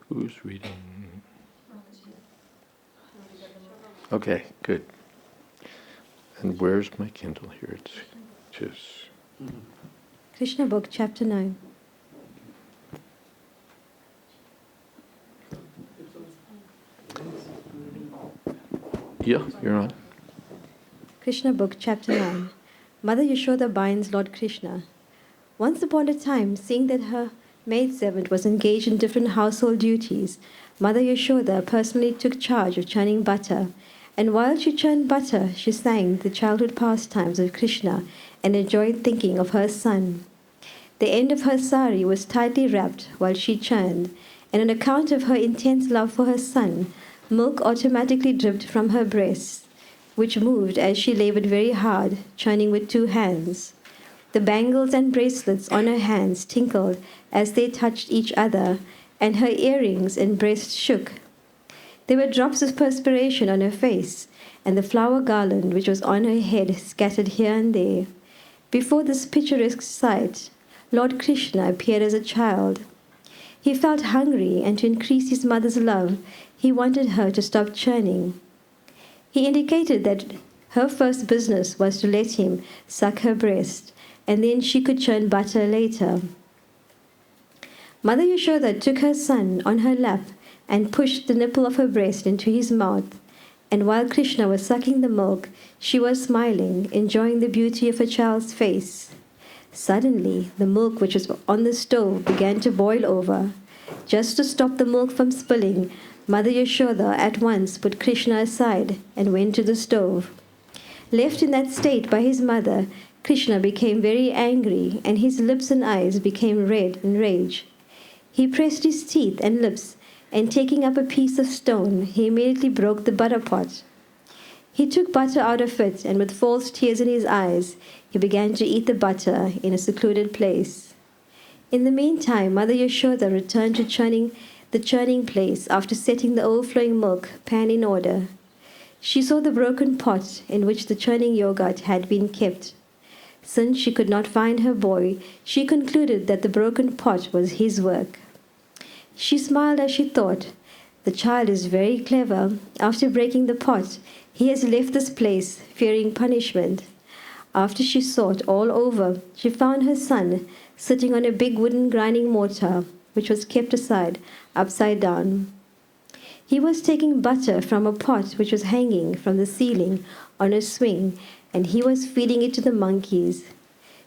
Who's reading? Okay, good. And where's my Kindle here? It's just... Krishna book, chapter 9. Yeah, you're on. Krishna book, chapter 9. Mother Yashoda binds Lord Krishna. Once upon a time, seeing that her maidservant was engaged in different household duties, Mother Yashoda personally took charge of churning butter. And while she churned butter, she sang the childhood pastimes of Krishna and enjoyed thinking of her son. The end of her sari was tightly wrapped while she churned, and on account of her intense love for her son, milk automatically dripped from her breasts, which moved as she labored very hard, churning with 2 hands. The bangles and bracelets on her hands tinkled as they touched each other, and her earrings and breast shook. There were drops of perspiration on her face, and the flower garland which was on her head scattered here and there. Before this picturesque sight, Lord Krishna appeared as a child. He felt hungry, and to increase his mother's love, he wanted her to stop churning. He indicated that her first business was to let him suck her breast, and then she could churn butter later. Mother Yashoda took her son on her lap and pushed the nipple of her breast into his mouth, and while Krishna was sucking the milk, she was smiling, enjoying the beauty of her child's face. Suddenly, the milk which was on the stove began to boil over. Just to stop the milk from spilling, Mother Yashoda at once put Krishna aside and went to the stove. Left in that state by his mother, Krishna became very angry, and his lips and eyes became red in rage. He pressed his teeth and lips, and taking up a piece of stone, he immediately broke the butter pot. He took butter out of it, and with false tears in his eyes, he began to eat the butter in a secluded place. In the meantime, Mother Yashoda returned to the churning place after setting the overflowing milk pan in order. She saw the broken pot in which the churning yogurt had been kept. Since she could not find her boy, she concluded that the broken pot was his work. She smiled as she thought, "The child is very clever. After breaking the pot, he has left this place, fearing punishment." After she sought all over, she found her son sitting on a big wooden grinding mortar, which was kept aside, upside down. He was taking butter from a pot which was hanging from the ceiling on a swing, and he was feeding it to the monkeys.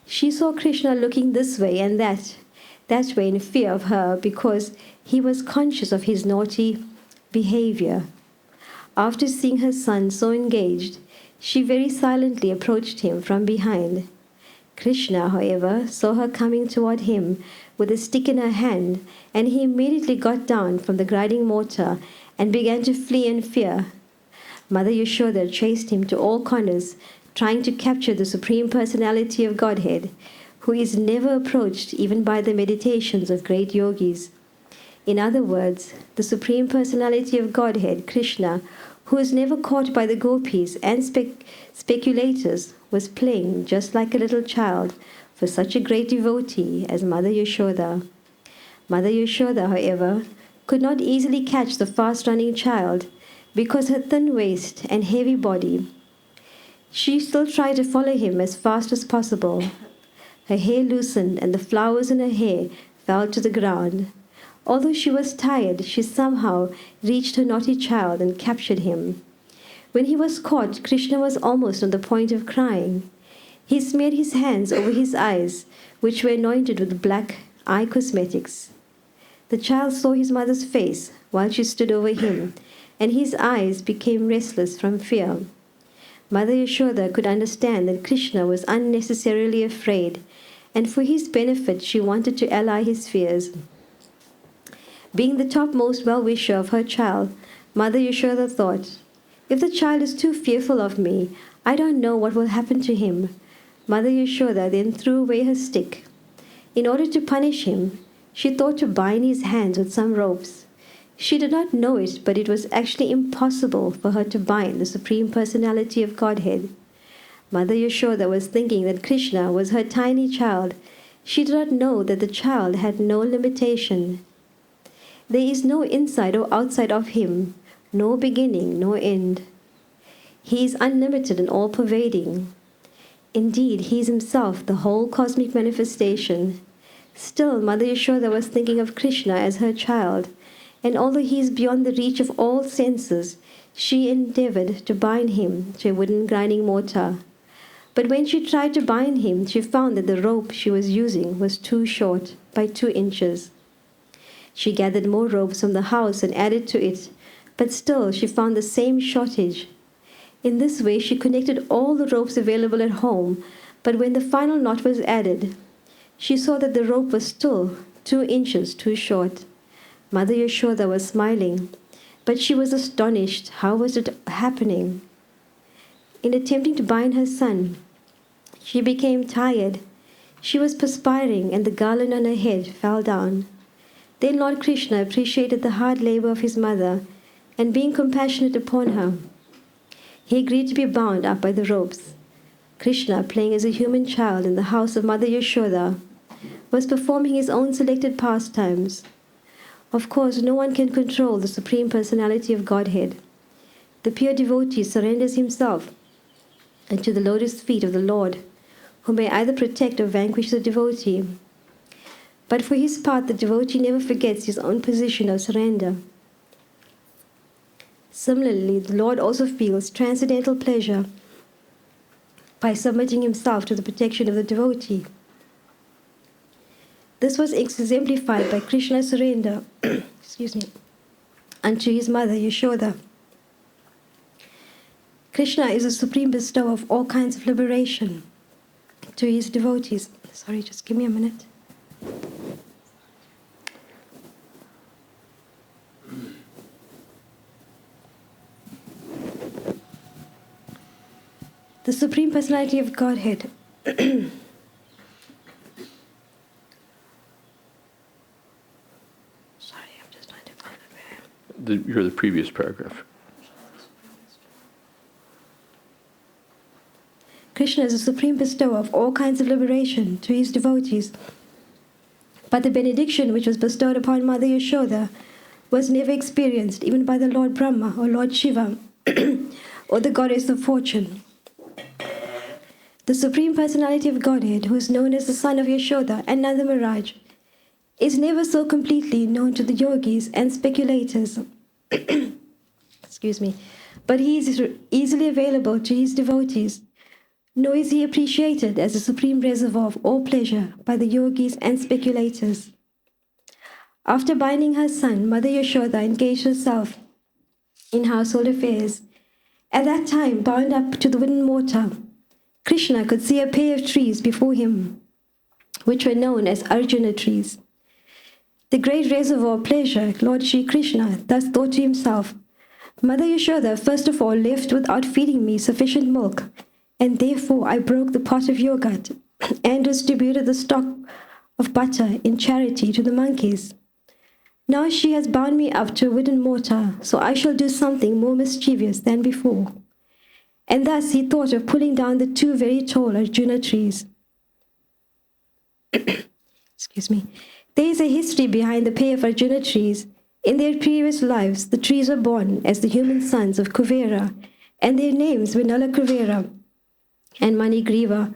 She saw Krishna looking this way and that way in fear of her, because he was conscious of his naughty behavior. After seeing her son so engaged, she very silently approached him from behind. Krishna, however, saw her coming toward him with a stick in her hand, and he immediately got down from the grinding mortar and began to flee in fear. Mother Yashoda chased him to all corners, trying to capture the Supreme Personality of Godhead, who is never approached even by the meditations of great yogis. In other words, the Supreme Personality of Godhead, Krishna, who was never caught by the gopis and speculators, was playing just like a little child for such a great devotee as Mother Yashoda. Mother Yashoda, however, could not easily catch the fast-running child because her thin waist and heavy body. She still tried to follow him as fast as possible. Her hair loosened, and the flowers in her hair fell to the ground. Although she was tired, she somehow reached her naughty child and captured him. When he was caught, Krishna was almost on the point of crying. He smeared his hands over his eyes, which were anointed with black eye cosmetics. The child saw his mother's face while she stood over him, and his eyes became restless from fear. Mother Yashoda could understand that Krishna was unnecessarily afraid, and for his benefit she wanted to allay his fears. Being the topmost well-wisher of her child, Mother Yashoda thought, "If the child is too fearful of me, I don't know what will happen to him." Mother Yashoda then threw away her stick. In order to punish him, she thought to bind his hands with some ropes. She did not know it, but it was actually impossible for her to bind the Supreme Personality of Godhead. Mother Yashoda was thinking that Krishna was her tiny child. She did not know that the child had no limitation. There is no inside or outside of him, no beginning, no end. He is unlimited and all-pervading. Indeed, he is himself the whole cosmic manifestation. Still, Mother Yashoda was thinking of Krishna as her child, and although he is beyond the reach of all senses, she endeavored to bind him to a wooden grinding mortar. But when she tried to bind him, she found that the rope she was using was too short, by 2 inches. She gathered more ropes from the house and added to it, but still she found the same shortage. In this way, she connected all the ropes available at home, but when the final knot was added, she saw that the rope was still 2 inches too short. Mother Yashoda was smiling, but she was astonished. How was it happening? In attempting to bind her son, she became tired. She was perspiring, and the garland on her head fell down. Then Lord Krishna appreciated the hard labor of his mother, and being compassionate upon her, he agreed to be bound up by the ropes. Krishna, playing as a human child in the house of Mother Yashoda, was performing his own selected pastimes. Of course, no one can control the Supreme Personality of Godhead. The pure devotee surrenders himself into the lotus feet of the Lord, who may either protect or vanquish the devotee. But for his part, the devotee never forgets his own position of surrender. Similarly, the Lord also feels transcendental pleasure by submitting himself to the protection of the devotee. This was exemplified by Krishna's surrender unto his mother Yashoda. Krishna is the supreme bestower of all kinds of liberation to his devotees. Sorry, just give me a minute. The Supreme Personality of Godhead You're the previous paragraph. Krishna is the supreme bestower of all kinds of liberation to his devotees. But the benediction which was bestowed upon Mother Yashoda was never experienced even by the Lord Brahma or Lord Shiva or the goddess of fortune. The Supreme Personality of Godhead, who is known as the son of Yashoda and Nanda Maharaj, is never so completely known to the yogis and speculators. But he is easily available to his devotees, nor is he appreciated as the supreme reservoir of all pleasure by the yogis and speculators. After binding her son, Mother Yashoda engaged herself in household affairs. At that time, bound up to the wooden mortar, Krishna could see a pair of trees before him, which were known as Arjuna trees. The great reservoir of pleasure, Lord Shri Krishna, thus thought to himself, Mother Yashoda first of all left without feeding me sufficient milk, and therefore I broke the pot of yogurt and distributed the stock of butter in charity to the monkeys. Now she has bound me up to a wooden mortar, so I shall do something more mischievous than before. And thus he thought of pulling down the 2 very tall Arjuna trees. There is a history behind the pair of Arjuna trees. In their previous lives, the trees were born as the human sons of Kuvera, and their names were Nala Kuvera and Manigriva.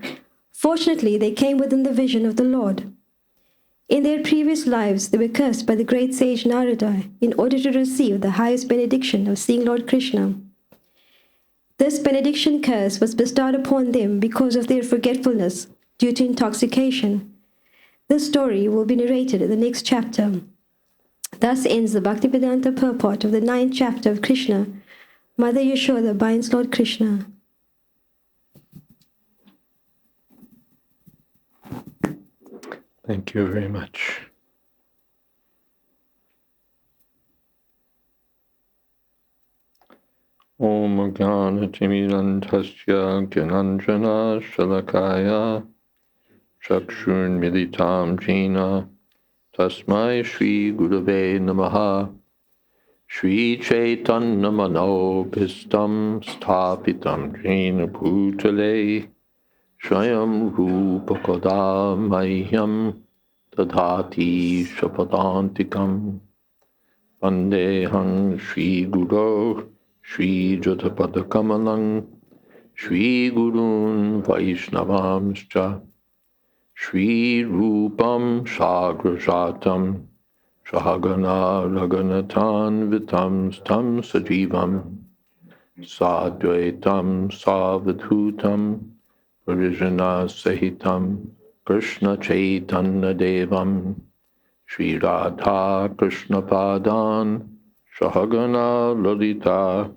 Fortunately, they came within the vision of the Lord. In their previous lives, they were cursed by the great sage Narada in order to receive the highest benediction of seeing Lord Krishna. This benediction curse was bestowed upon them because of their forgetfulness due to intoxication. This story will be narrated in the next chapter. Thus ends the Bhaktivedanta purport of the 9th chapter of Krishna. Mother Yashoda binds Lord Krishna. Thank you very much. Om Jnana Timidantasya Gyananjana Shalakaya Chakshun Militam Jina Tasmai Shri Gurave Namaha Shri Chaitanya Manopistam Sthapitam Jina Bhutale Swayam Rupa Kadamahyam Tadhati Shapadantikam Vandehang Shri Guru Shri Jatapadakamalang Shri Gurun Vaishnavamscha Shri Rupam Sagrajatam Shahagana Raganathan Vitam Stam Sajivam Sadvaitam Savadhutam Parijana Sahitam Krishna Chaitanya Devam Shri Radha Krishna Padan Shahagana Lalita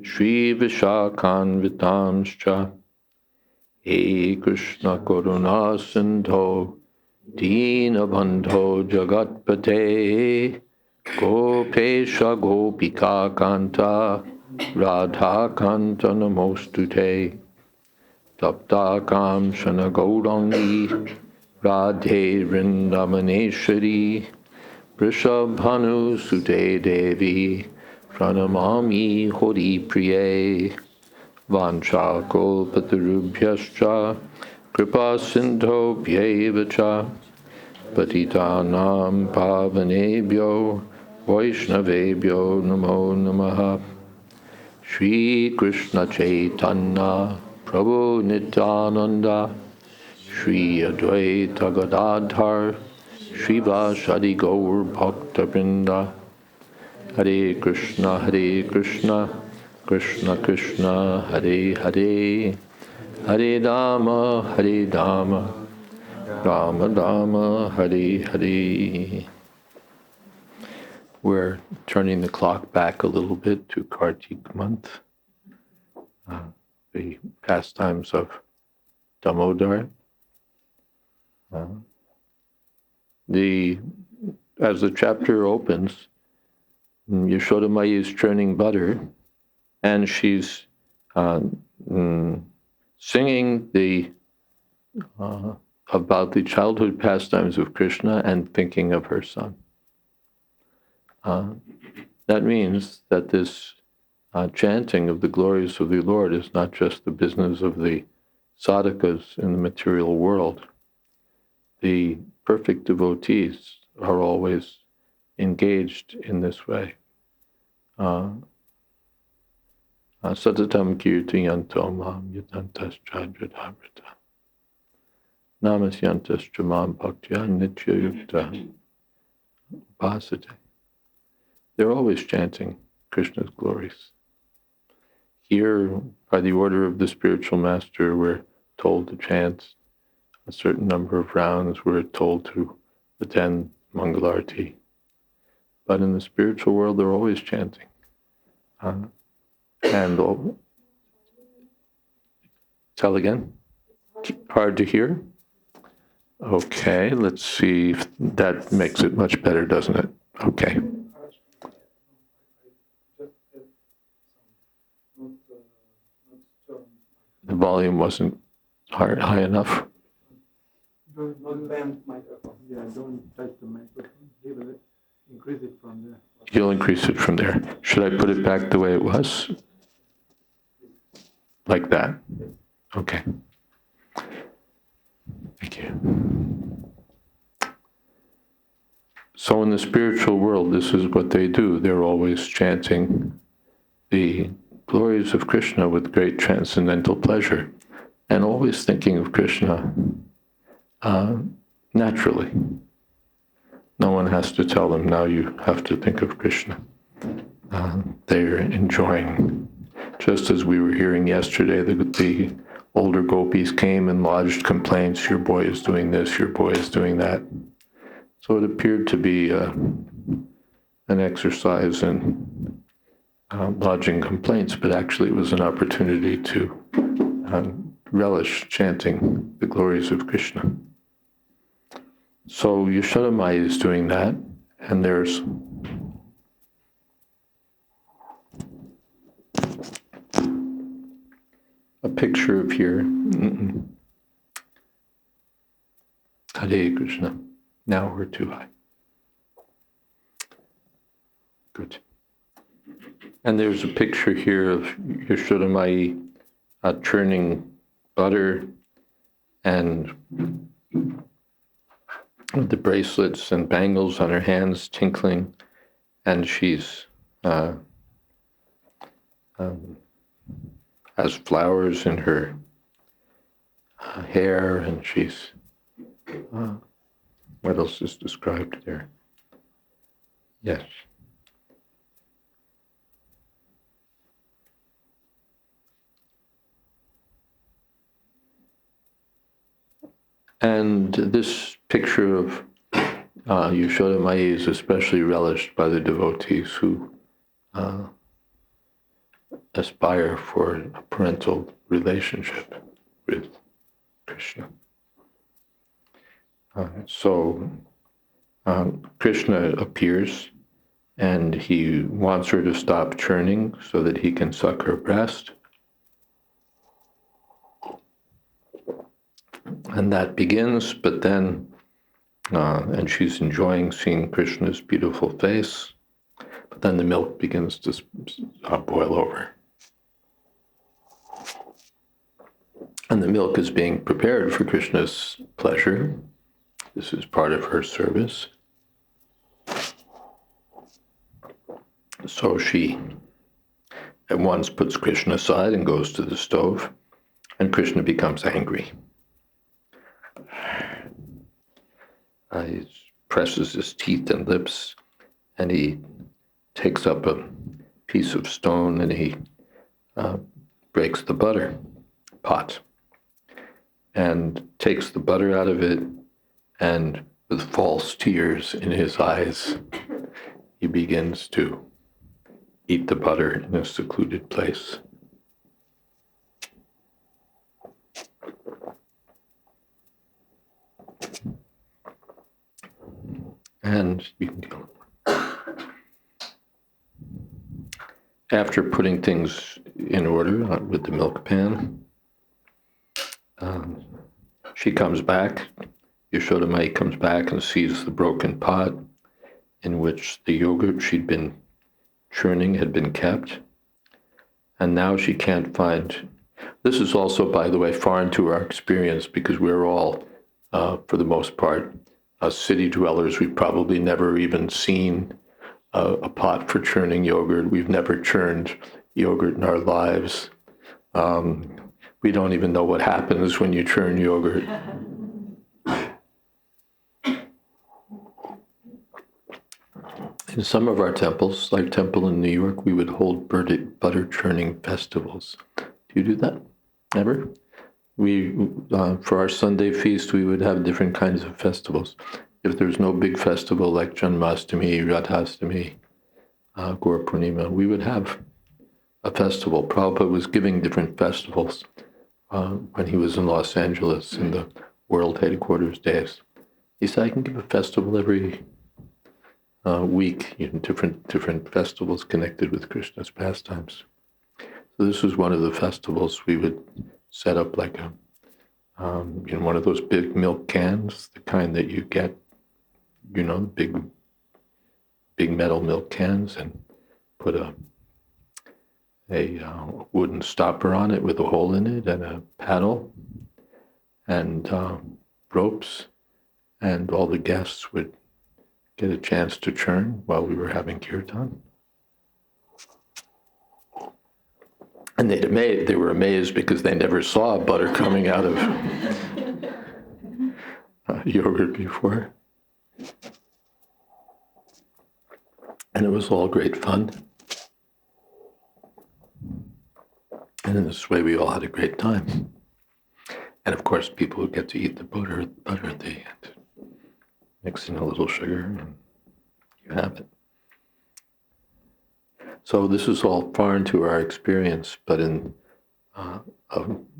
Shri Vishakhan Vitamscha He Krishna Karuna Sindho Dina Bandho Jagatpate Gopesha Gopika Kanta Radha Kanta Namostute Tapta Kam Shana Gaurangi Radhe Vrindavaneshwari Vrishabhanu Sute Devi Pranamami Hori Priye Vancha Kolpatarubhyascha Kripa Sindho Bhyevacha Patitanam Pavanebhyo Vaishnavebhyo Namo Namaha Shri Krishna Chaitanya Prabhu Nityananda Shri Advaita Gadadhar Shivasadi Gaur Bhakta Vrinda Hare Krishna Krishna Krishna Hare Hare Hare Rama Rama Rama Hare Hare. We're turning the clock back a little bit to Kartik month, the pastimes of Damodar. As the chapter opens, Yashodamaya is churning butter, and she's singing about the childhood pastimes of Krishna and thinking of her son. That means that this chanting of the glories of the Lord is not just the business of the sadhakas in the material world. The perfect devotees are always engaged in this way. Satatam kirtiyanto mam yatantas chadradhavrata namasyantas chamam bhaktya nityayukta upasate. They're always chanting Krishna's glories. Here, by the order of the spiritual master, we're told to chant a certain number of rounds. We're told to attend Mangalarti. But in the spiritual world, they're always chanting. Tell again? Hard to hear? Okay, let's see if that makes it much better, doesn't it? Okay. The volume wasn't high enough. Don't bend microphone. Yeah, don't touch the microphone. Increase it from there. You'll increase it from there. Should I put it back the way it was? Like that? Okay. Thank you. So in the spiritual world, this is what they do. They're always chanting the glories of Krishna with great transcendental pleasure, and always thinking of Krishna naturally. No one has to tell them, now you have to think of Krishna. They're enjoying. Just as we were hearing yesterday, the older gopis came and lodged complaints, your boy is doing this, your boy is doing that. So it appeared to be an exercise in lodging complaints, but actually it was an opportunity to relish chanting the glories of Krishna. So Yashodamaya is doing that, and there's a picture of here. Hare Krishna. Now we're too high. Good. And there's a picture here of Yashodamaya churning butter and the bracelets and bangles on her hands tinkling, and she's has flowers in her hair, and she's what else is described there? Yes. And this picture of Yashoda Mai is especially relished by the devotees who aspire for a parental relationship with Krishna. So Krishna appears, and he wants her to stop churning so that he can suck her breast. And that begins, but then, and she's enjoying seeing Krishna's beautiful face, but then the milk begins to boil over. And the milk is being prepared for Krishna's pleasure. This is part of her service. So she at once puts Krishna aside and goes to the stove, and Krishna becomes angry. He presses his teeth and lips, and he takes up a piece of stone and he breaks the butter pot and takes the butter out of it, and with false tears in his eyes, he begins to eat the butter in a secluded place. And you can kill him. After putting things in order with the milk pan, she comes back. Yashoda Mai comes back and sees the broken pot in which the yogurt she'd been churning had been kept. And now she can't find. This is also, by the way, foreign to our experience, because we're all, for the most part, city dwellers. We've probably never even seen a pot for churning yogurt. We've never churned yogurt in our lives. We don't even know what happens when you churn yogurt. In some of our temples, like temple in New York, we would hold butter churning festivals. Do you do that? Ever? We, for our Sunday feast, we would have different kinds of festivals. If there's no big festival like Janmashtami, Radhastami, Gaura Purnima, we would have a festival. Prabhupada was giving different festivals when he was in Los Angeles in the world headquarters days. He said, I can give a festival every week, different festivals connected with Krishna's pastimes. So this was one of the festivals. We would set up like a, one of those big milk cans, the kind that you get, big metal milk cans, and put a wooden stopper on it with a hole in it and a paddle and ropes, and all the guests would get a chance to churn while we were having kirtan. And they were amazed because they never saw butter coming out of yogurt before. And it was all great fun. And in this way, we all had a great time. And of course, people would get to eat the butter at the end. Mix in a little sugar, and you have it. So this is all foreign to our experience, but in a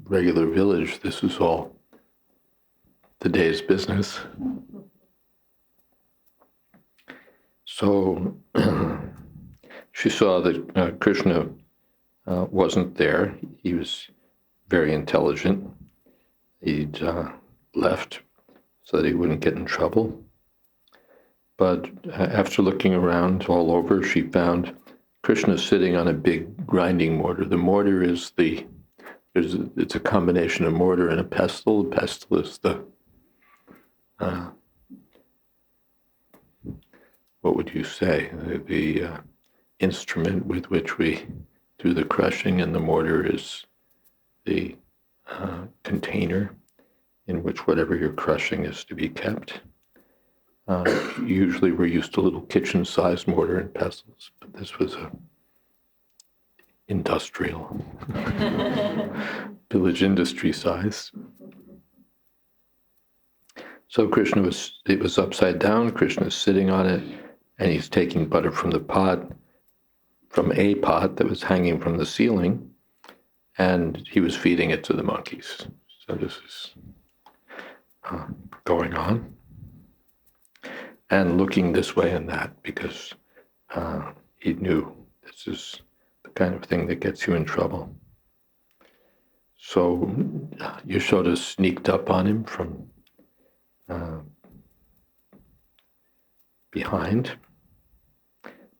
regular village, this is all the day's business. So she saw that Krishna wasn't there. He was very intelligent. He'd left so that he wouldn't get in trouble. But after looking around all over, she found Krishna sitting on a big grinding mortar. The mortar is it's a combination of mortar and a pestle. The pestle is what would you say, the instrument with which we do the crushing, and the mortar is the container in which whatever you're crushing is to be kept. Usually we're used to little kitchen-sized mortar and pestles, but this was a industrial, village industry size. So it was upside down, Krishna's sitting on it, and he's taking butter from a pot that was hanging from the ceiling, and he was feeding it to the monkeys. So this is going on, and looking this way and that, because he knew this is the kind of thing that gets you in trouble. So Yashoda sneaked up on him from behind,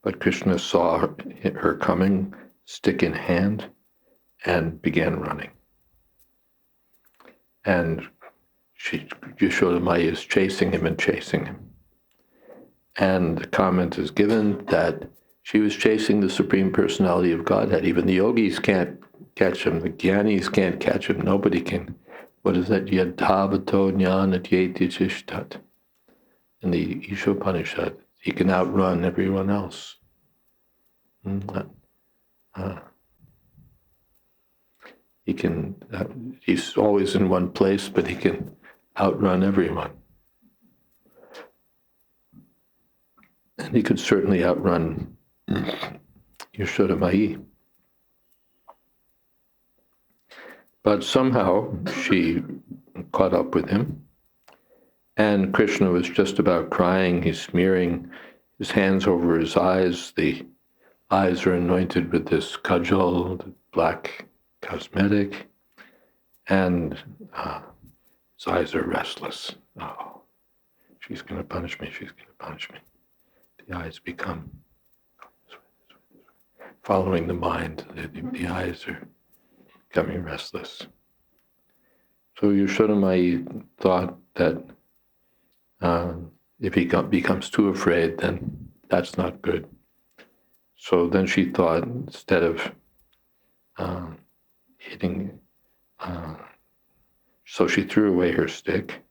but Krishna saw her coming, stick in hand, and began running. And Yashoda Maya is chasing him and chasing him. And the comment is given that she was chasing the Supreme Personality of Godhead. Even the yogis can't catch him. The jnanis can't catch him. Nobody can. What is that? Yadhavato jnana dyeti tishtat. In the Ishopanishad, he can outrun everyone else. He can. He's always in one place, but he can outrun everyone. And he could certainly outrun Yashoda Mai. But somehow she caught up with him, and Krishna was just about crying. He's smearing his hands over his eyes. The eyes are anointed with this kajal, the black cosmetic, and his eyes are restless. Oh, she's going to punish me, she's going to punish me. The eyes become, following the mind, the eyes are becoming restless. So Yashoda Mai thought that if he becomes too afraid, then that's not good. So then she thought, instead of hitting, so she threw away her stick,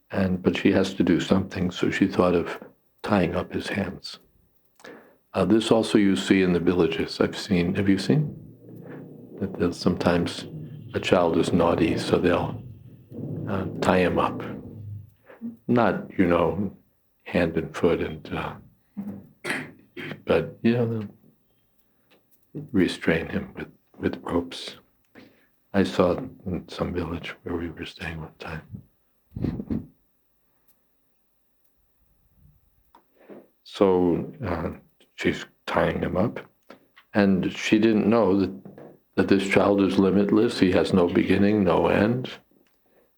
but she has to do something, so she thought of tying up his hands. This also you see in the villages. Have you seen? That sometimes a child is naughty, so they'll tie him up. Not, hand and foot, but, they'll restrain him with ropes. I saw it in some village where we were staying one time. So she's tying him up, and she didn't know that this child is limitless. He has no beginning, no end.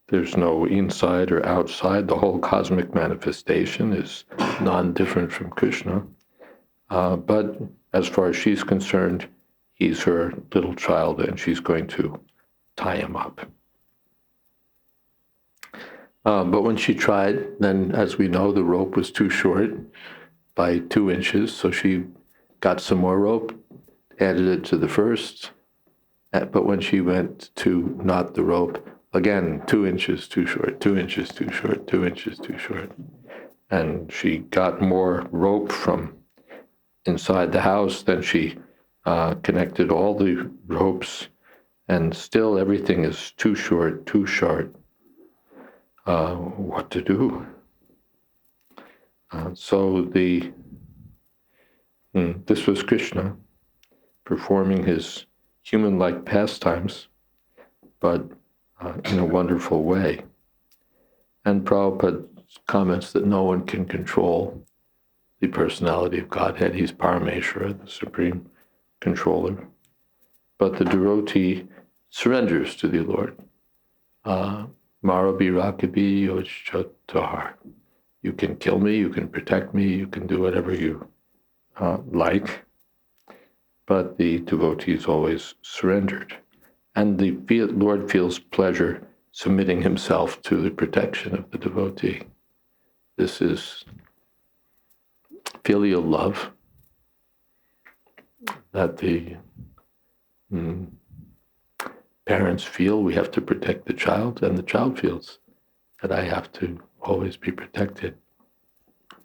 There's no inside or outside. The whole cosmic manifestation is non-different from Krishna. But as far as she's concerned, he's her little child, and she's going to tie him up. But when she tried, then, as we know, the rope was too short by 2 inches, so she got some more rope, added it to the first, but when she went to knot the rope, again, 2 inches too short, 2 inches too short, 2 inches too short. And she got more rope from inside the house, then she connected all the ropes, and still everything is too short, too short. What to do? So this was Krishna performing his human-like pastimes, but in a wonderful way. And Prabhupada comments that no one can control the personality of Godhead. He's Parameshvara, the supreme controller. But the devotee surrenders to the Lord. Marabi Rakabi Yochotahar. You can kill me, you can protect me, you can do whatever you like, but the devotee is always surrendered. And the Lord feels pleasure submitting himself to the protection of the devotee. This is filial love that the parents feel we have to protect the child, and the child feels that I have to always be protected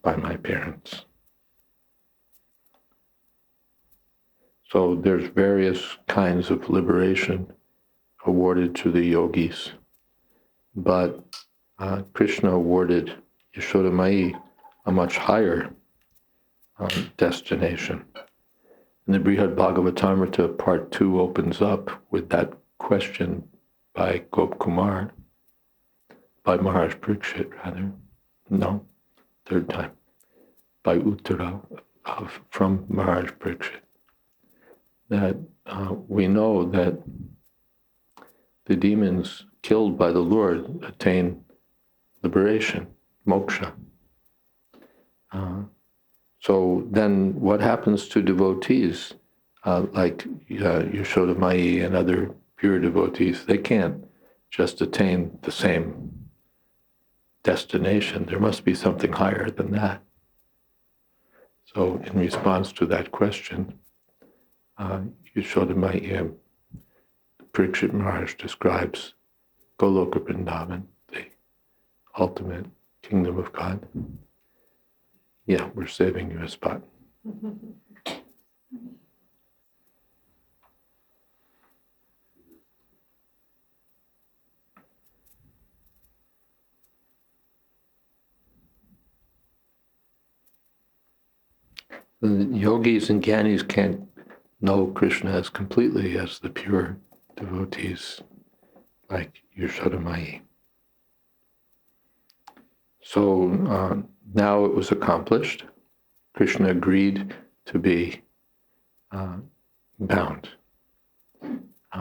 by my parents. So there's various kinds of liberation awarded to the yogis, but Krishna awarded Yashoda Mai a much higher destination. And the Brihad Bhagavatamrita Part 2 opens up with that question by Gop Kumar, by Maharaj Parikshit, rather. No, third time. By Uttara from Maharaj Parikshit. That we know that the demons killed by the Lord attain liberation, moksha. So then what happens to devotees like Yashoda Mai and other pure devotees? They can't just attain the same destination. There must be something higher than that. So in response to that question, Yashoda Mai, Parikshit Maharaj describes Goloka Vrindavan, the ultimate kingdom of God. Yeah, we're saving you a spot. The yogis and gyanis can't know Krishna as completely as the pure devotees like Yashoda Mai. So now it was accomplished. Krishna agreed to be bound.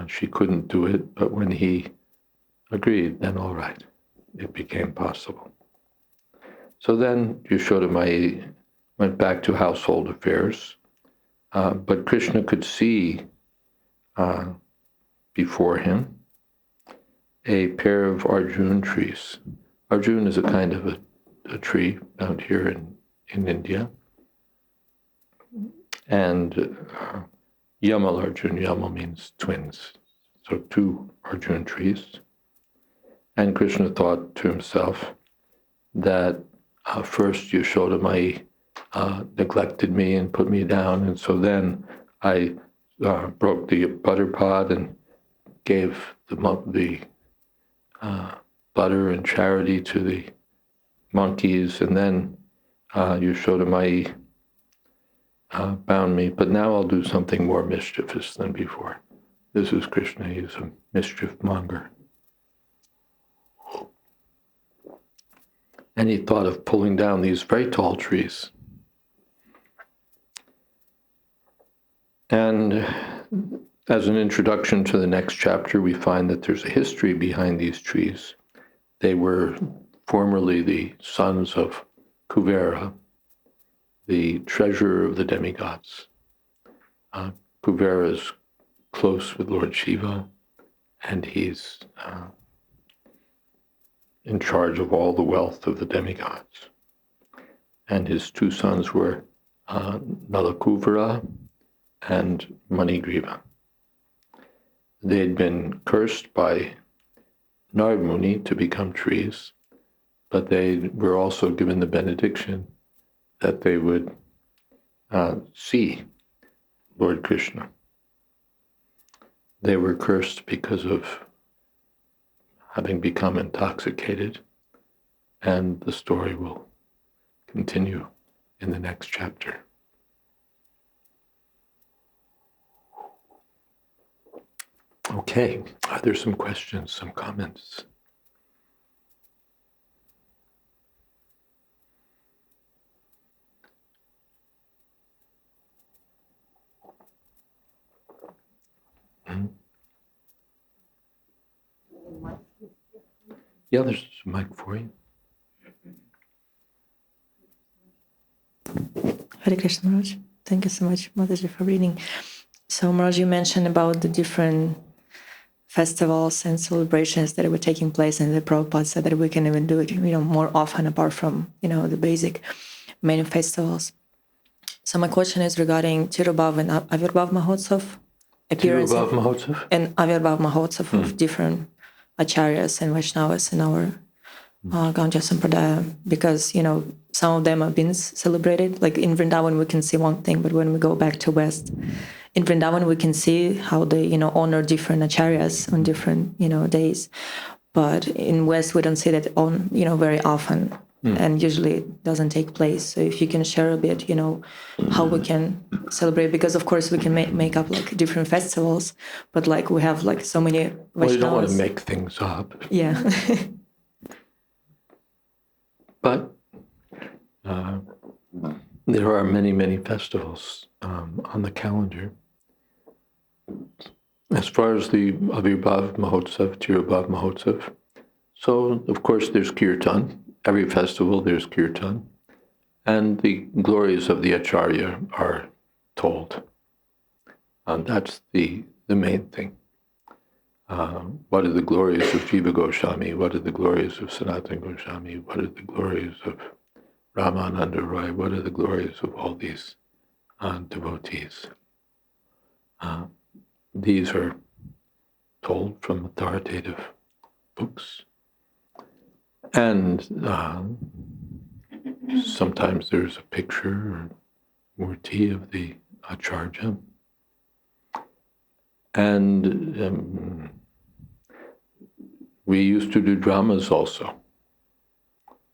She couldn't do it, but when he agreed, then all right, it became possible. So then Yashoda Mai went back to household affairs, but Krishna could see before him a pair of Arjun trees. Arjun is a kind of a tree out here in India. And Yamal Arjun, Yamal means twins. So two Arjun trees. And Krishna thought to himself that first Yashoda Mai neglected me and put me down, and so then I broke the butter pot and gave the butter and charity to the monkeys, and then Yashoda Mai bound me, but now I'll do something more mischievous than before. This is Krishna, he's a mischief monger. And he thought of pulling down these very tall trees. And as an introduction to the next chapter, we find that there's a history behind these trees. They were formerly the sons of Kuvera, the treasurer of the demigods. Kuvera is close with Lord Shiva, and he's in charge of all the wealth of the demigods. And his two sons were Nalakuvara and Manigriva. They had been cursed by Narad Muni to become trees, but they were also given the benediction that they would see Lord Krishna. They were cursed because of having become intoxicated, and the story will continue in the next chapter. Okay, are there some questions, some comments? Yeah, there's a mic for you. Hare Krishna, Maharaj. Thank you so much, Mataji, for reading. So, Maharaj, you mentioned about the different festivals and celebrations that were taking place, and the Prabhupada said that we can even do it, more often apart from, the basic main festivals. So my question is regarding Tirubhav and Avirbhav Mahotsav appearance Tirubhav Mahotsav? and Avirbhav Mahotsav of different acharyas and Vaishnavas in our Gaudiya Sampradaya, because some of them have been celebrated. Like in Vrindavan, we can see one thing, but when we go back to West, in Vrindavan we can see how they honor different acharyas on different days. But in West, we don't see that on very often, and usually it doesn't take place. So if you can share a bit, how we can celebrate, because of course we can make up like different festivals, but like we have like so many Vaishnavas. Well, you don't want to make things up. Yeah. But there are many, many festivals on the calendar. As far as the Avirbhav Mahotsav, Tirubhav Mahotsav, so of course there's Kirtan. Every festival there's Kirtan. And the glories of the Acharya are told. And that's the main thing. What are the glories of Jiva Goswami? What are the glories of Sanatana Goswami? What are the glories of Ramananda Roy? What are the glories of all these devotees? These are told from authoritative books. And sometimes there's a picture or murti of the Acharya. And we used to do dramas also.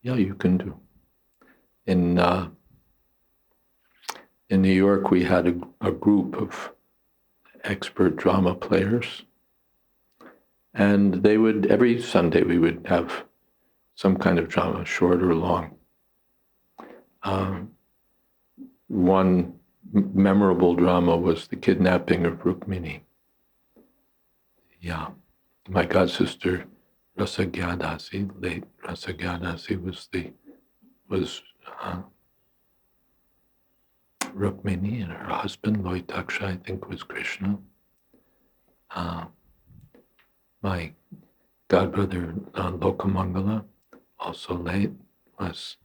Yeah, you can do. In New York, we had a group of expert drama players. And they would, every Sunday, we would have some kind of drama, short or long. One memorable drama was the kidnapping of Rukmini. Yeah, my god sister Rasagyadasi, late Rasagyadasi, was Rukmini, and her husband Loitaksha, I think, was Krishna. My godbrother Lokamangala, also late, was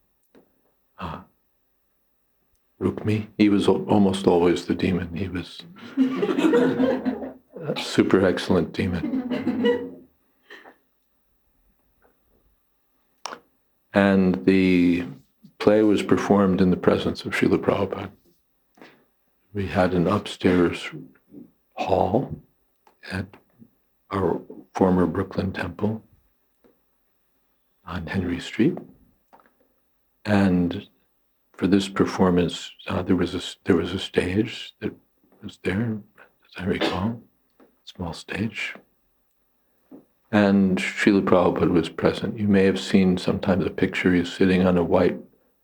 Rukmi. He was almost always the demon. He was a super excellent demon. And the play was performed in the presence of Srila Prabhupada. We had an upstairs hall at our former Brooklyn temple on Henry Street. And for this performance, there was a stage that was there, as I recall, a small stage. And Srila Prabhupada was present. You may have seen sometimes a picture. He's sitting on a white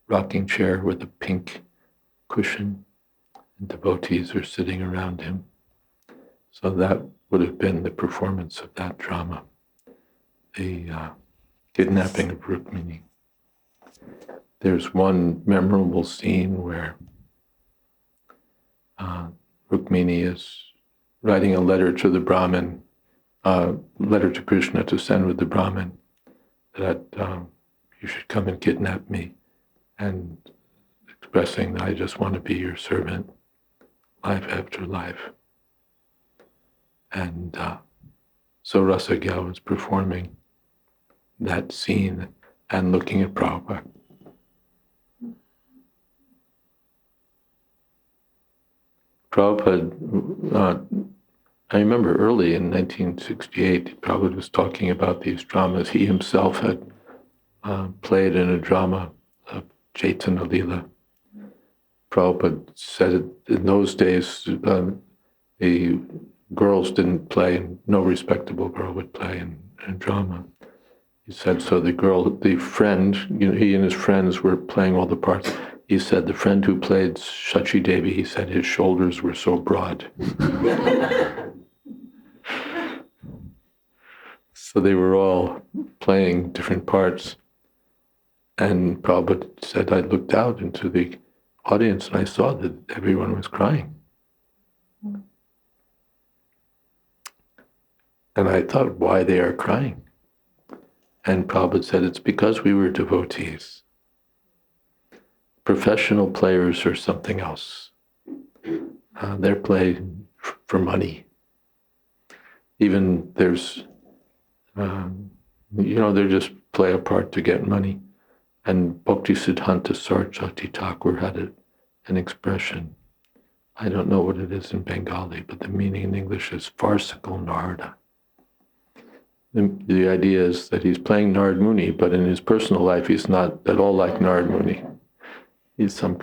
rocking chair with a pink cushion, and devotees are sitting around him. So that would have been the performance of that drama, the kidnapping of Rukmini. There's one memorable scene where Rukmini is writing a letter to the Brahmin, letter to Krishna to send with the Brahmin, that you should come and kidnap me, and expressing that I just want to be your servant, life after life. And so Rasagya was performing that scene and looking at Prabhupada. Prabhupada, I remember early in 1968, Prabhupada was talking about these dramas. He himself had played in a drama of Chaitanya Lila. Prabhupada said in those days, the girls didn't play, and no respectable girl would play in drama. He said, so the friend, he and his friends were playing all the parts. He said the friend who played Shachi Devi, he said his shoulders were so broad. So they were all playing different parts. And Prabhupada said, I looked out into the audience and I saw that everyone was crying. And I thought, why they are crying? And Prabhupada said, it's because we were devotees. professional players are something else. They're playing for money. Even there's, they just play a part to get money. And Bhaktisiddhanta Saraswati Thakur had an expression. I don't know what it is in Bengali, but the meaning in English is farcical Narada. The idea is that he's playing Narad Muni, but in his personal life, he's not at all like Narad Muni. He's some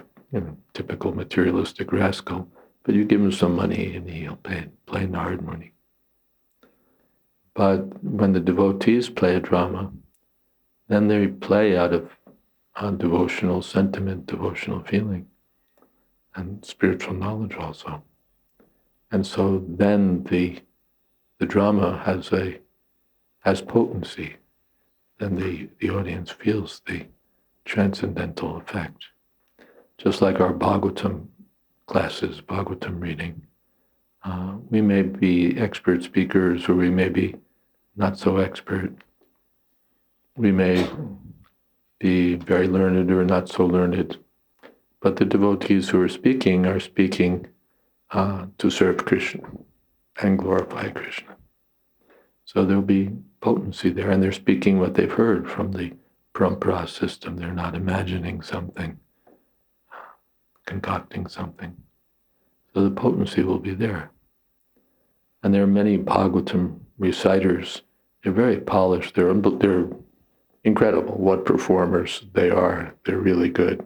typical materialistic rascal, but you give him some money and he'll play Narad Muni. But when the devotees play a drama, then they play out of devotional sentiment, devotional feeling, and spiritual knowledge also. And so then the drama has potency. Then the audience feels the transcendental effect. Just like our Bhagavatam classes, Bhagavatam reading, we may be expert speakers, or we may be not so expert. We may be very learned or not so learned, but the devotees who are speaking to serve Krishna and glorify Krishna. So there'll be potency there, and they're speaking what they've heard from the parampara system. They're not imagining something, concocting something. So the potency will be there. And there are many Bhagavatam reciters. They're very polished. They're incredible. What performers they are. They're really good.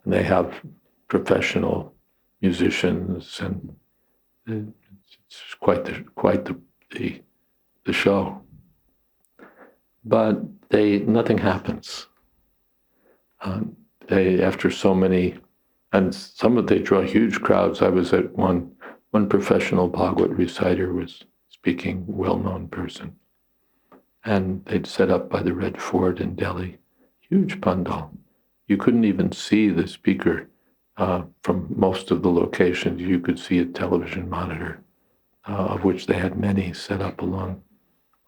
And they have professional musicians, and it's quite the show. But nothing happens. After so many, and they draw huge crowds. I was at one professional Bhagavad reciter was speaking, well-known person, and they'd set up by the Red Fort in Delhi, huge pandal. You couldn't even see the speaker from most of the locations. You could see a television monitor, of which they had many set up along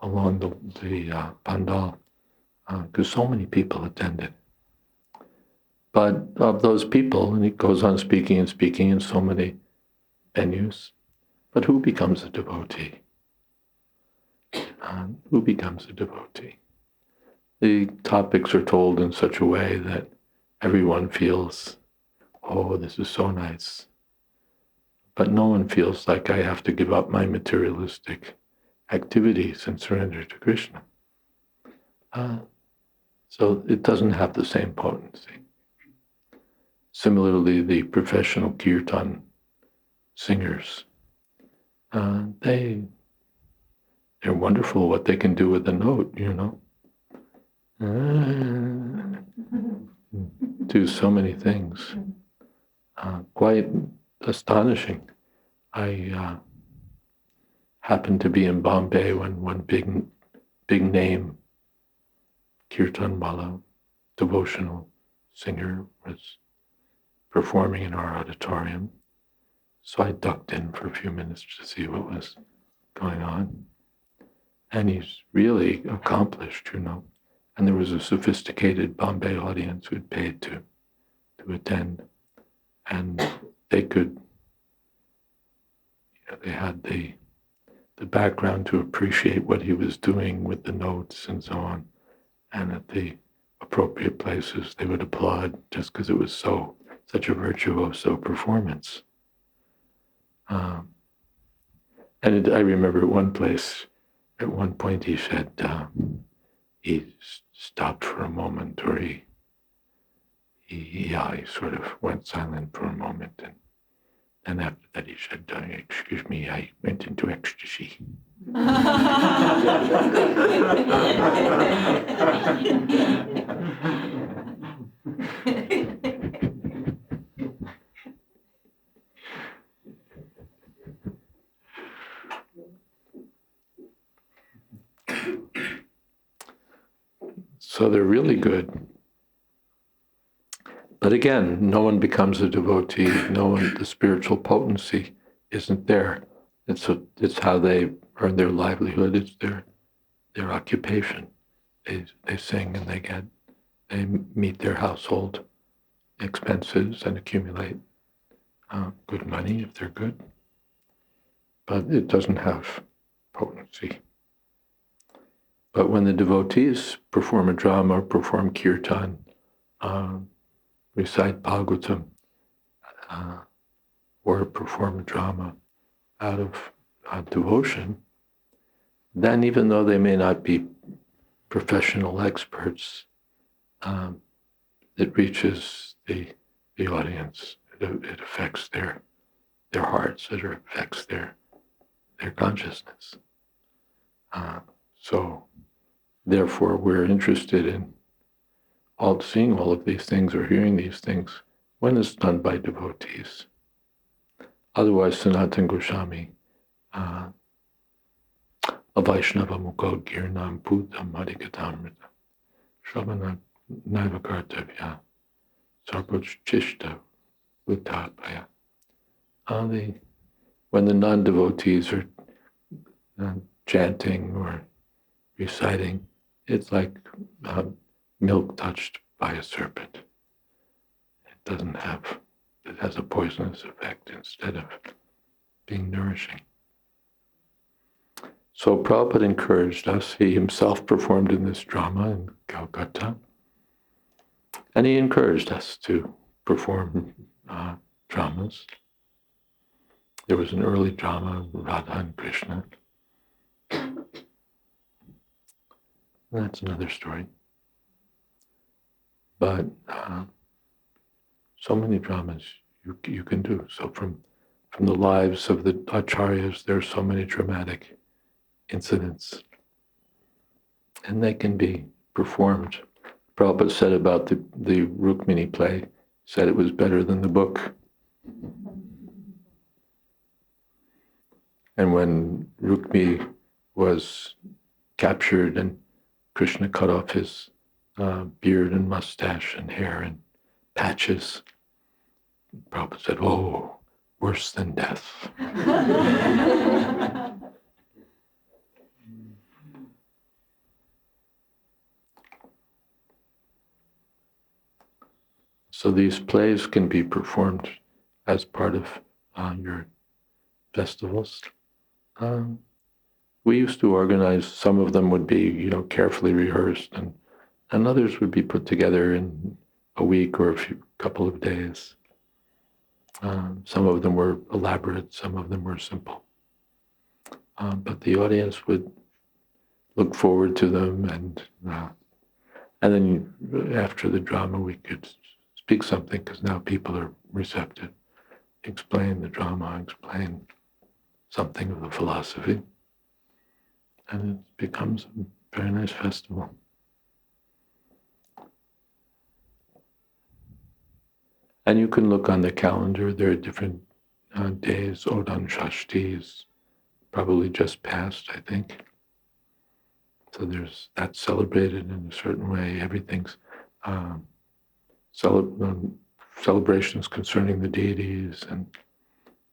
the pandal, because so many people attended. But of those people, and he goes on speaking in so many venues, but who becomes a devotee? Who becomes a devotee? The topics are told in such a way that everyone feels, oh, this is so nice. But no one feels like I have to give up my materialistic activities and surrender to Krishna. So it doesn't have the same potency. Similarly, the professional kirtan singers, they're wonderful what they can do with a note, do so many things. Quite astonishing. I happened to be in Bombay when one big name Kirtanmala, devotional singer, was performing in our auditorium. So I ducked in for a few minutes to see what was going on. And he's really accomplished, And there was a sophisticated Bombay audience who had paid to attend. And they could, they had the background to appreciate what he was doing with the notes and so on. And at the appropriate places, they would applaud just because it was such a virtuoso performance. And I remember at one place, at one point he said, he stopped for a moment, or he sort of went silent for a moment, and after that he said, excuse me, I went into ecstasy. So they're really good. But again, no one becomes a devotee. The spiritual potency isn't there. It's how they earn their livelihood. It's their occupation. They sing and they meet their household expenses and accumulate good money if they're good, but it doesn't have potency. But when the devotees perform a drama or perform kirtan, recite Bhagavatam, or perform a drama out of devotion, then even though they may not be professional experts, it reaches the audience. It affects their hearts. It affects their consciousness. So, therefore, we're interested in seeing all of these things or hearing these things when it's done by devotees. Otherwise, Sanatana Goswami, Vaishnava Mukod Girnam Putam Madhikatamrita Shravana Naivakartavya Sarvachishta Utapaya. When the non-devotees are chanting or reciting, it's like milk touched by a serpent. It has a poisonous effect instead of being nourishing. So Prabhupada encouraged us. He himself performed in this drama in Calcutta, and he encouraged us to perform dramas. There was an early drama, Radha and Krishna. That's another story. But so many dramas you can do. So from the lives of the acharyas, there's so many dramatic incidents, and they can be performed. Prabhupada said about the Rukmini play, said it was better than the book. And when Rukmini was captured and Krishna cut off his beard and mustache and hair and patches, Prabhupada said, "Oh, worse than death." So these plays can be performed as part of your festivals. We used to organize, some of them would be, carefully rehearsed, and others would be put together in a week or a couple of days. Some of them were elaborate, some of them were simple. But the audience would look forward to them, and then after the drama we could speak something, because now people are receptive. Explain the drama, explain something of the philosophy, and it becomes a very nice festival. And you can look on the calendar, there are different days. Odan Shashti is probably just passed, I think. So that's celebrated in a certain way. Everything's celebrations concerning the deities, and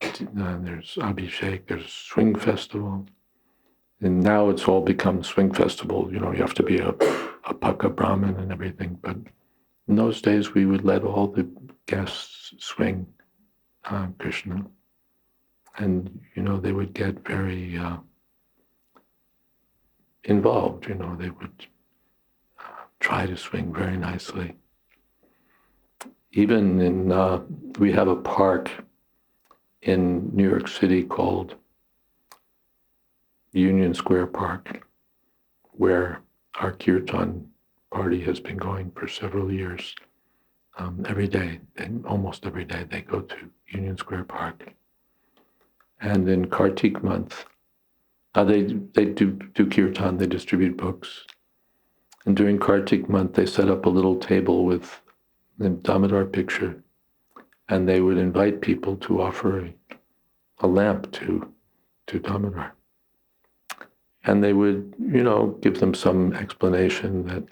there's Abhishek, there's a swing festival. And now it's all become swing festival. You have to be a Paka Brahmin and everything. But in those days, we would let all the guests swing Krishna. And, they would get very involved. They would try to swing very nicely. Even we have a park in New York City called Union Square Park, where our kirtan party has been going for several years. Every day, almost every day, they go to Union Square Park. And in Kartik month, they do kirtan, they distribute books. And during Kartik month, they set up a little table with the Damodar picture, and they would invite people to offer a lamp to Damodar. And they would, give them some explanation that,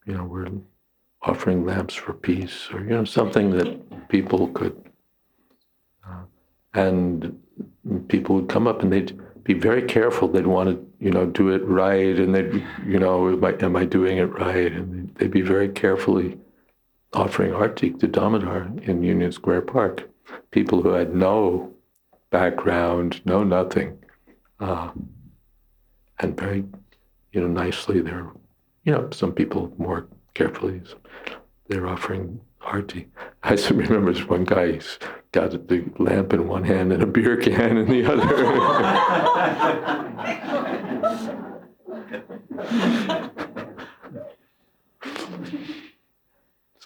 we're offering lamps for peace, or, something that people could, and people would come up and they'd be very careful. They'd want to, do it right, and they'd, am I doing it right? And they'd be very carefully offering arti to Damodar in Union Square Park. People who had no background, no nothing, and very, nicely they're, some people more carefully, they're offering arti. I still remember this one guy, he's got a big lamp in one hand and a beer can in the other.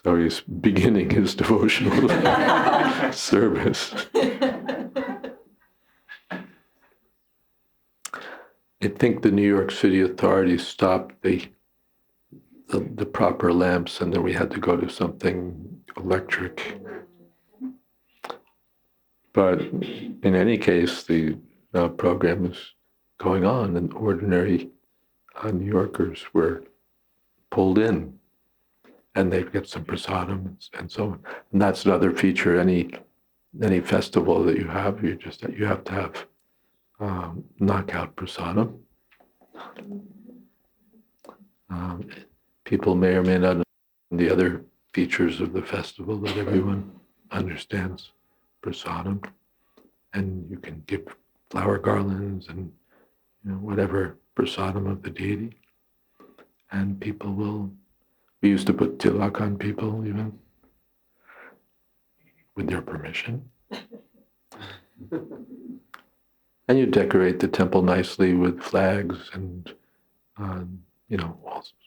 So he's beginning his devotional service. I think the New York City authorities stopped the proper lamps, and then we had to go to something electric. But in any case, the program is going on, and ordinary New Yorkers were pulled in, and they get some prasadam and so on. And that's another feature. Any festival that you have, you have to have knockout prasadam. People may or may not know the other features of the festival that everyone understands prasadam, and you can give flower garlands and whatever prasadam of the deity, and people will. We used to put tilak on people even with their permission. And you decorate the temple nicely with flags and,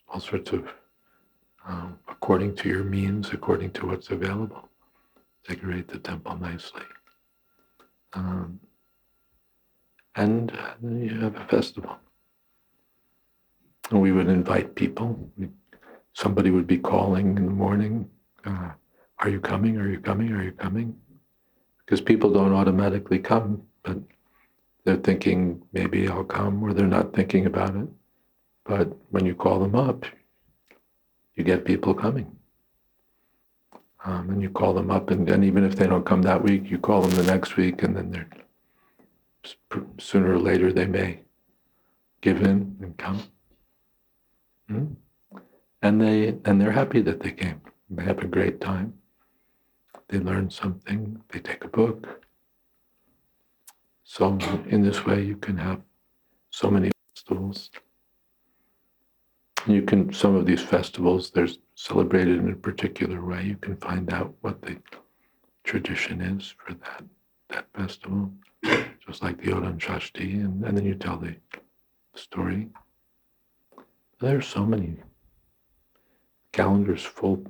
all sorts of, according to your means, according to what's available. Decorate the temple nicely. And then you have a festival. And we would invite people. Somebody would be calling in the morning, are you coming, are you coming, are you coming? Because people don't automatically come, but they're thinking, maybe I'll come, or they're not thinking about it. But when you call them up, you get people coming. And you call them up, and even if they don't come that week, you call them the next week, and then sooner or later they may give in and come. And they're happy that they came. They have a great time. They learn something. They take a book. So in this way, you can have so many festivals. Some of these festivals, they're celebrated in a particular way. You can find out what the tradition is for that festival, just like the Odhan Shashti, and then you tell the story. There's so many calendars full.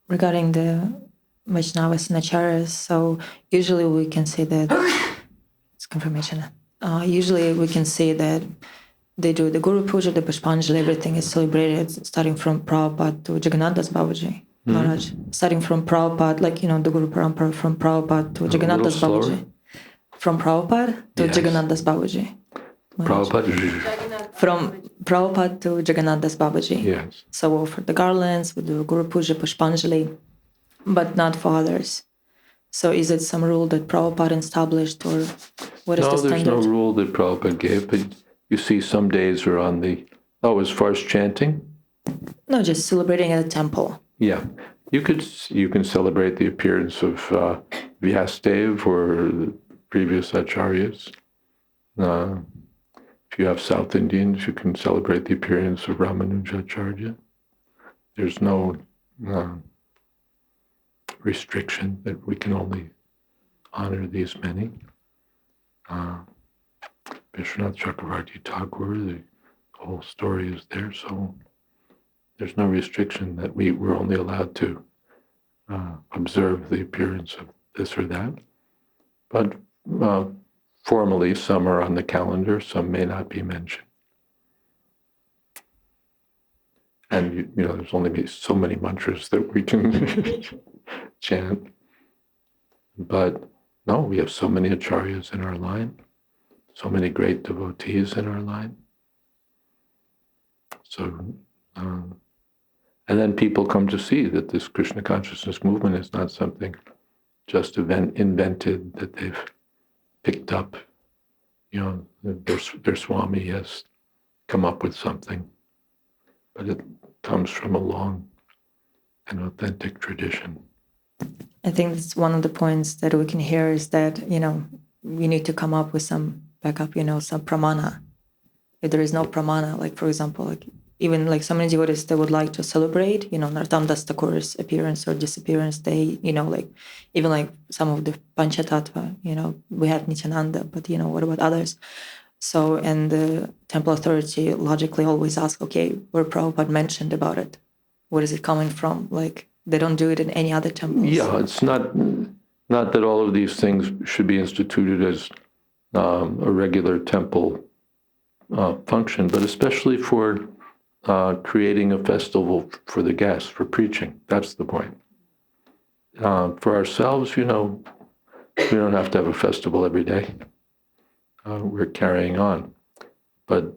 Regarding the Vaishnavas and Acharyas, so usually we can say that, it's confirmation, usually we can say that they do the Guru Puja, the Pushpanjali, everything is celebrated, starting from Prabhupada to Jagannath Das Babaji Maharaj. Starting from Prabhupada, the Guru Parampara, from Prabhupada to Jagannath Das Babaji. From Prabhupada to Jagannath Das Babaji. From Prabhupada to Jagannath Das Babaji. Yes. So for the garlands, we do Guru Puja, Pushpanjali, but not for others. So is it some rule that Prabhupada established, or what is the standard? No, there's no rule that Prabhupada gave, but you see some days are on as far as chanting? No, just celebrating at a temple. Yeah. You can celebrate the appearance of Vyasadev or the previous acharyas. If you have South Indians, you can celebrate the appearance of Ramanujacharya. There's no restriction that we can only honor these many. Vishwanath Chakravarti Thakur, the whole story is there, so there's no restriction that we're only allowed to observe the appearance of this or that. But formally, some are on the calendar, some may not be mentioned. And there's only so many mantras that we can chant. But no, we have so many acharyas in our line, so many great devotees in our line. So, and then people come to see that this Krishna consciousness movement is not something just invented, that they've picked up. Their Swami has come up with something. but it comes from a long and authentic tradition. I think that's one of the points that we can hear is that, we need to come up with some backup, some pramana. If there is no pramana, like for example, like even like so many devotees that would like to celebrate, Narottam Das Thakur's appearance or disappearance day, like even like some of the Panchatattva, we have Nityananda, but what about others? So, and the temple authority logically always asks, okay, where Prabhupada mentioned about it, where is it coming from? Like they don't do it in any other temples. Yeah, it's not that all of these things should be instituted as a regular temple function, but especially for creating a festival for the guests, for preaching. That's the point. For ourselves, we don't have to have a festival every day. We're carrying on. But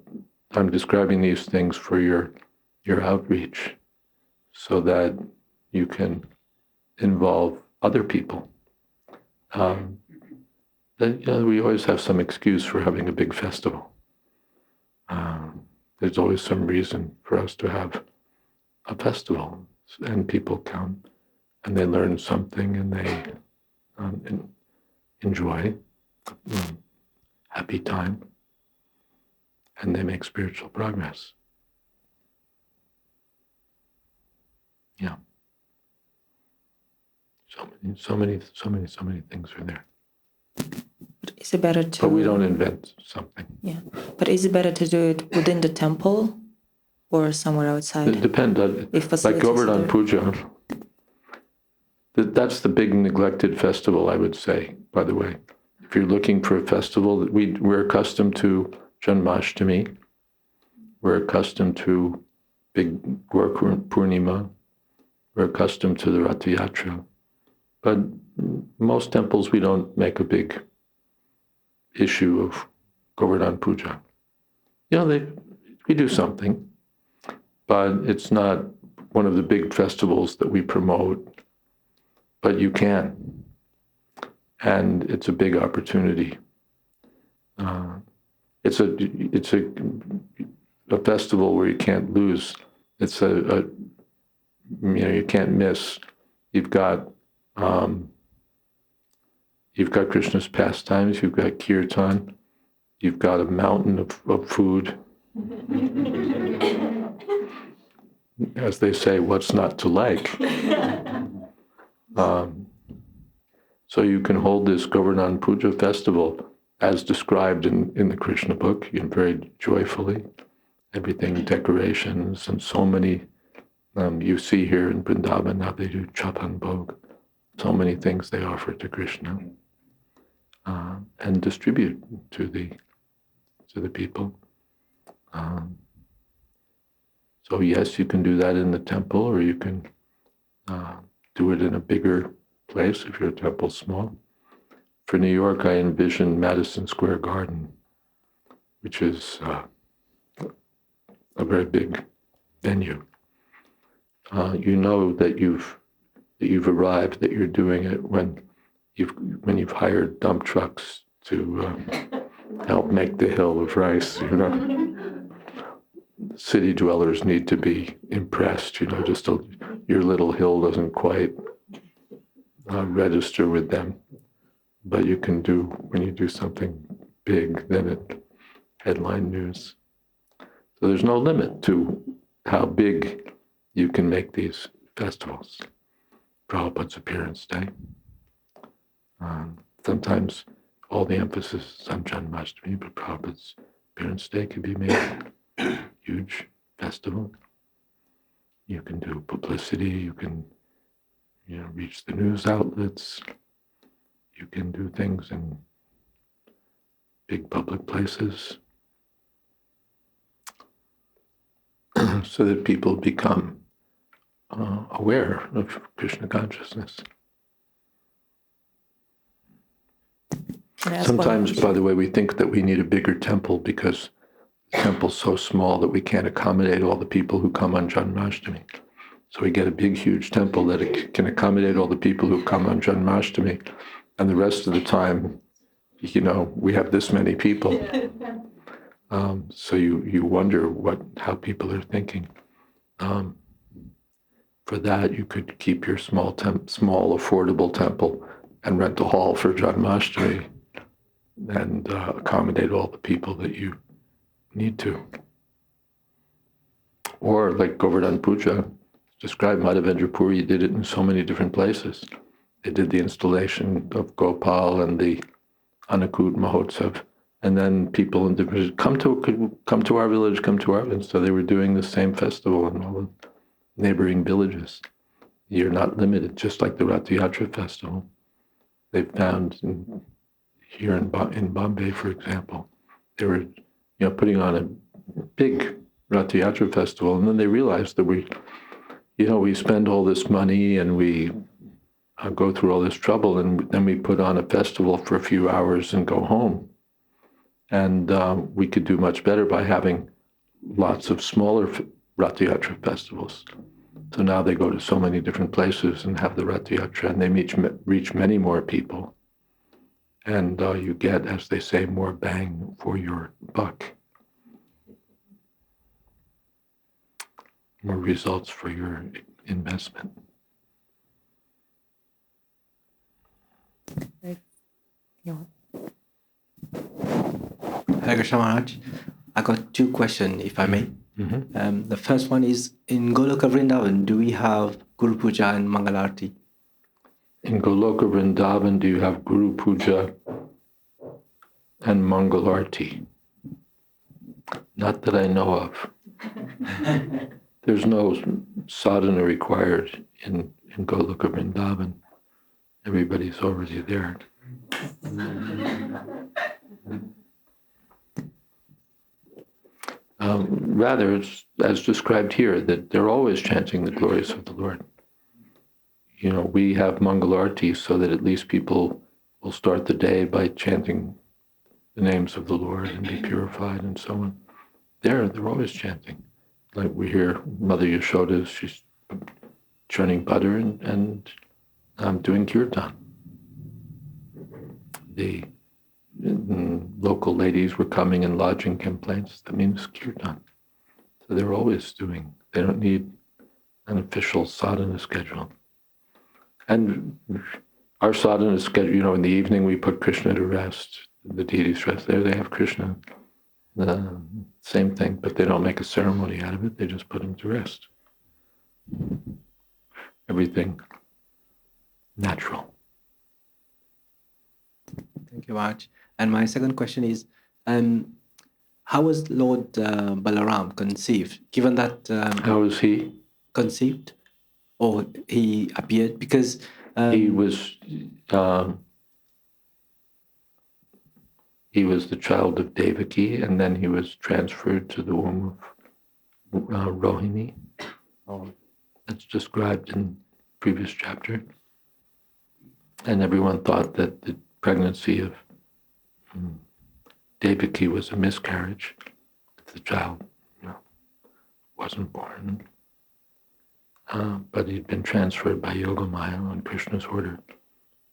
I'm describing these things for your outreach so that you can involve other people. We always have some excuse for having a big festival. There's always some reason for us to have a festival, and people come and they learn something and they enjoy happy time, and they make spiritual progress. Yeah. So many things are there. But is it better to? But we don't invent something. Yeah, but is it better to do it within the temple or somewhere outside? It depends. Like Govardhan Puja, that's the big neglected festival, I would say, by the way. If you're looking for a festival, we're accustomed to Janmashtami. We're accustomed to big Gaur Purnima. We're accustomed to the Rath Yatra. But most temples, we don't make a big issue of Govardhan Puja. We do something, but it's not one of the big festivals that we promote, but you can. And it's a big opportunity. It's a festival where you can't lose. It's you can't miss. You've got Krishna's pastimes. You've got kirtan. You've got a mountain of food. As they say, what's not to like? So you can hold this Govardhan Puja festival as described in the Krishna book, very joyfully. Everything, decorations, and so many. You see here in Vrindavan now they do chapan bhog. So many things they offer to Krishna and distribute to the people. So yes, you can do that in the temple, or you can do it in a bigger place if your temple's small. For New York, I envision Madison Square Garden, which is a very big venue. You know that you've arrived, that you're doing it when you've hired dump trucks to help make the hill of rice. City dwellers need to be impressed. Your little hill doesn't quite register with them, but you can do when you do something big, then it headline news. So there's no limit to how big you can make these festivals. Prabhupada's appearance day. Sometimes all the emphasis is on Janmashtami, but Prabhupada's appearance day could be made a huge festival. You can do publicity, you can reach the news outlets, you can do things in big public places so that people become aware of Krishna consciousness. Sometimes, by the way, we think that we need a bigger temple because the temple's so small that we can't accommodate all the people who come on Janmashtami. So we get a big, huge temple that it can accommodate all the people who come on Janmashtami, and the rest of the time, we have this many people. So you wonder how people are thinking. For that, you could keep your small, affordable temple and rent a hall for Janmashtami and accommodate all the people that you need to. Or like Govardhan Puja, described Madhavendra Puri did it in so many different places. They did the installation of Gopal and the Anakut Mahotsav, and then people in different come to our village, come to our village. So they were doing the same festival in all the neighboring villages. You're not limited, just like the Rath Yatra festival. They found here in Bombay, for example, they were putting on a big Rath Yatra festival, and then they realized that we spend all this money and we go through all this trouble, and then we put on a festival for a few hours and go home. And we could do much better by having lots of smaller Rath Yatra festivals. So now they go to so many different places and have the Rath Yatra, and they reach many more people. And you get, as they say, more bang for your buck. More results for your investment. Hare Krishna Maharaj, I got two questions, if I may. Mm-hmm. The first one is, in Goloka Vrindavan, do we have Guru Puja and Mangalarti? In Goloka Vrindavan, do you have Guru Puja and Mangalarti? Not that I know of. There's no sadhana required in Goloka Vrindavan. Everybody's already there. Rather, it's, as described here, that they're always chanting the glories of the Lord. We have Mangalarti so that at least people will start the day by chanting the names of the Lord and be purified and so on. They're always chanting. Like we hear Mother Yashoda, she's churning butter and doing kirtan. The local ladies were coming and lodging complaints. That means kirtan. So they're always doing. They don't need an official sadhana schedule. And our sadhana schedule, in the evening we put Krishna to rest, the deities rest. There they have Krishna. The same thing, but they don't make a ceremony out of it. They just put him to rest. Everything natural. Thank you, Maharaj. And my second question is, how was Lord Balaram conceived? Given that How was he? Conceived, or he appeared? Because He was the child of Devaki, and then he was transferred to the womb of Rohini. That's described in the previous chapter. And everyone thought that the pregnancy of Devaki was a miscarriage. The child wasn't born. But he'd been transferred by Yogamaya on Krishna's order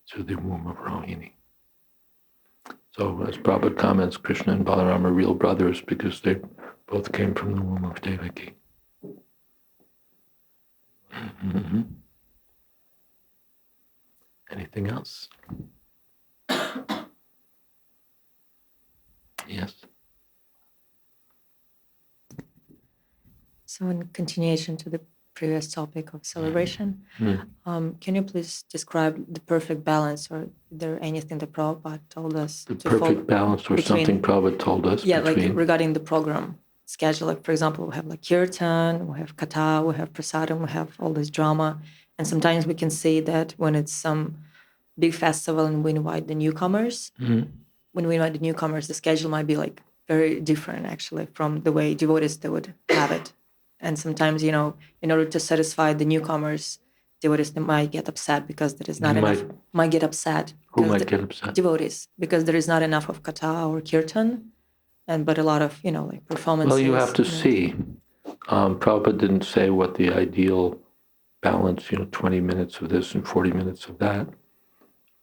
to the womb of Rohini. So as Prabhupada comments, Krishna and Balaram are real brothers because they both came from the womb of Devaki. Mm-hmm. Anything else? Yes. So in continuation to the previous topic of celebration, can you please describe the perfect balance, or is there anything that Prabhupada told us? The perfect balance, or something Prabhupada told us? Yeah, like regarding the program schedule. Like, for example, we have like kirtan, we have katha, we have prasadam, we have all this drama. And sometimes we can see that when it's some big festival and we invite the newcomers, when we invite the newcomers, the schedule might be like very different actually from the way devotees they would have it. And sometimes, in order to satisfy the newcomers, devotees they might get upset because there is not enough. Might get upset. Who might get upset? Devotees, because there is not enough of katha or kirtan, but a lot of like performances. Well, you have to see. Prabhupada didn't say what the ideal balance, 20 minutes of this and 40 minutes of that.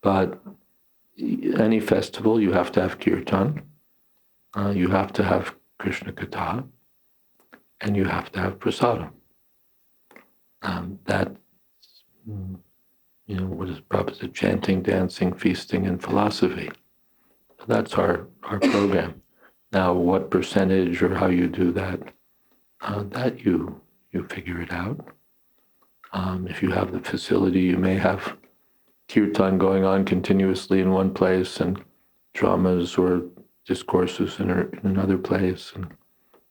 But any festival, you have to have kirtan, you have to have Krishna katha, and you have to have prasadam. that, what is Prabhupada said, chanting, dancing, feasting, and philosophy. So that's our program. Now, what percentage or how you do that, that you figure it out. If you have the facility, you may have kirtan going on continuously in one place and dramas or discourses in another place and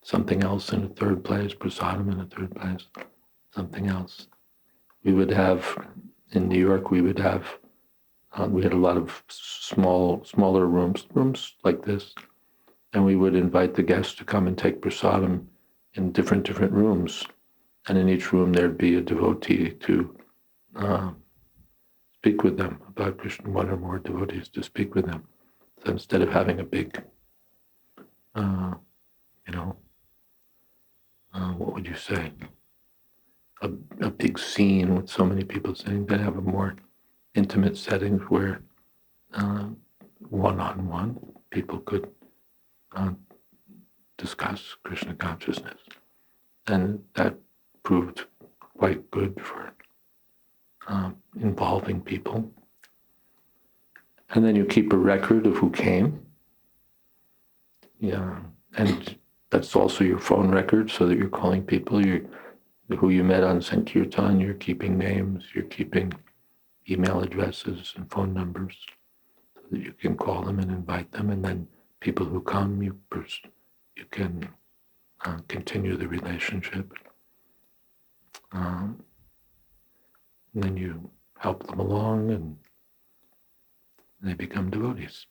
something else in a third place, prasadam in a third place, something else. We would have, in New York, we had a lot of smaller rooms like this, and we would invite the guests to come and take prasadam in different rooms. And in each room there'd be a devotee to speak with them about Krishna, one or more devotees to speak with them. So instead of having a big, what would you say, a big scene with so many people saying, they have a more intimate setting where one-on-one people could discuss Krishna consciousness. And that proved quite good for involving people. And then you keep a record of who came. Yeah, and that's also your phone record, so that you're calling people who you met on Sankirtan, you're keeping names, you're keeping email addresses and phone numbers, so that you can call them and invite them, and then people who come, you can continue the relationship. And then you help them along and they become devotees.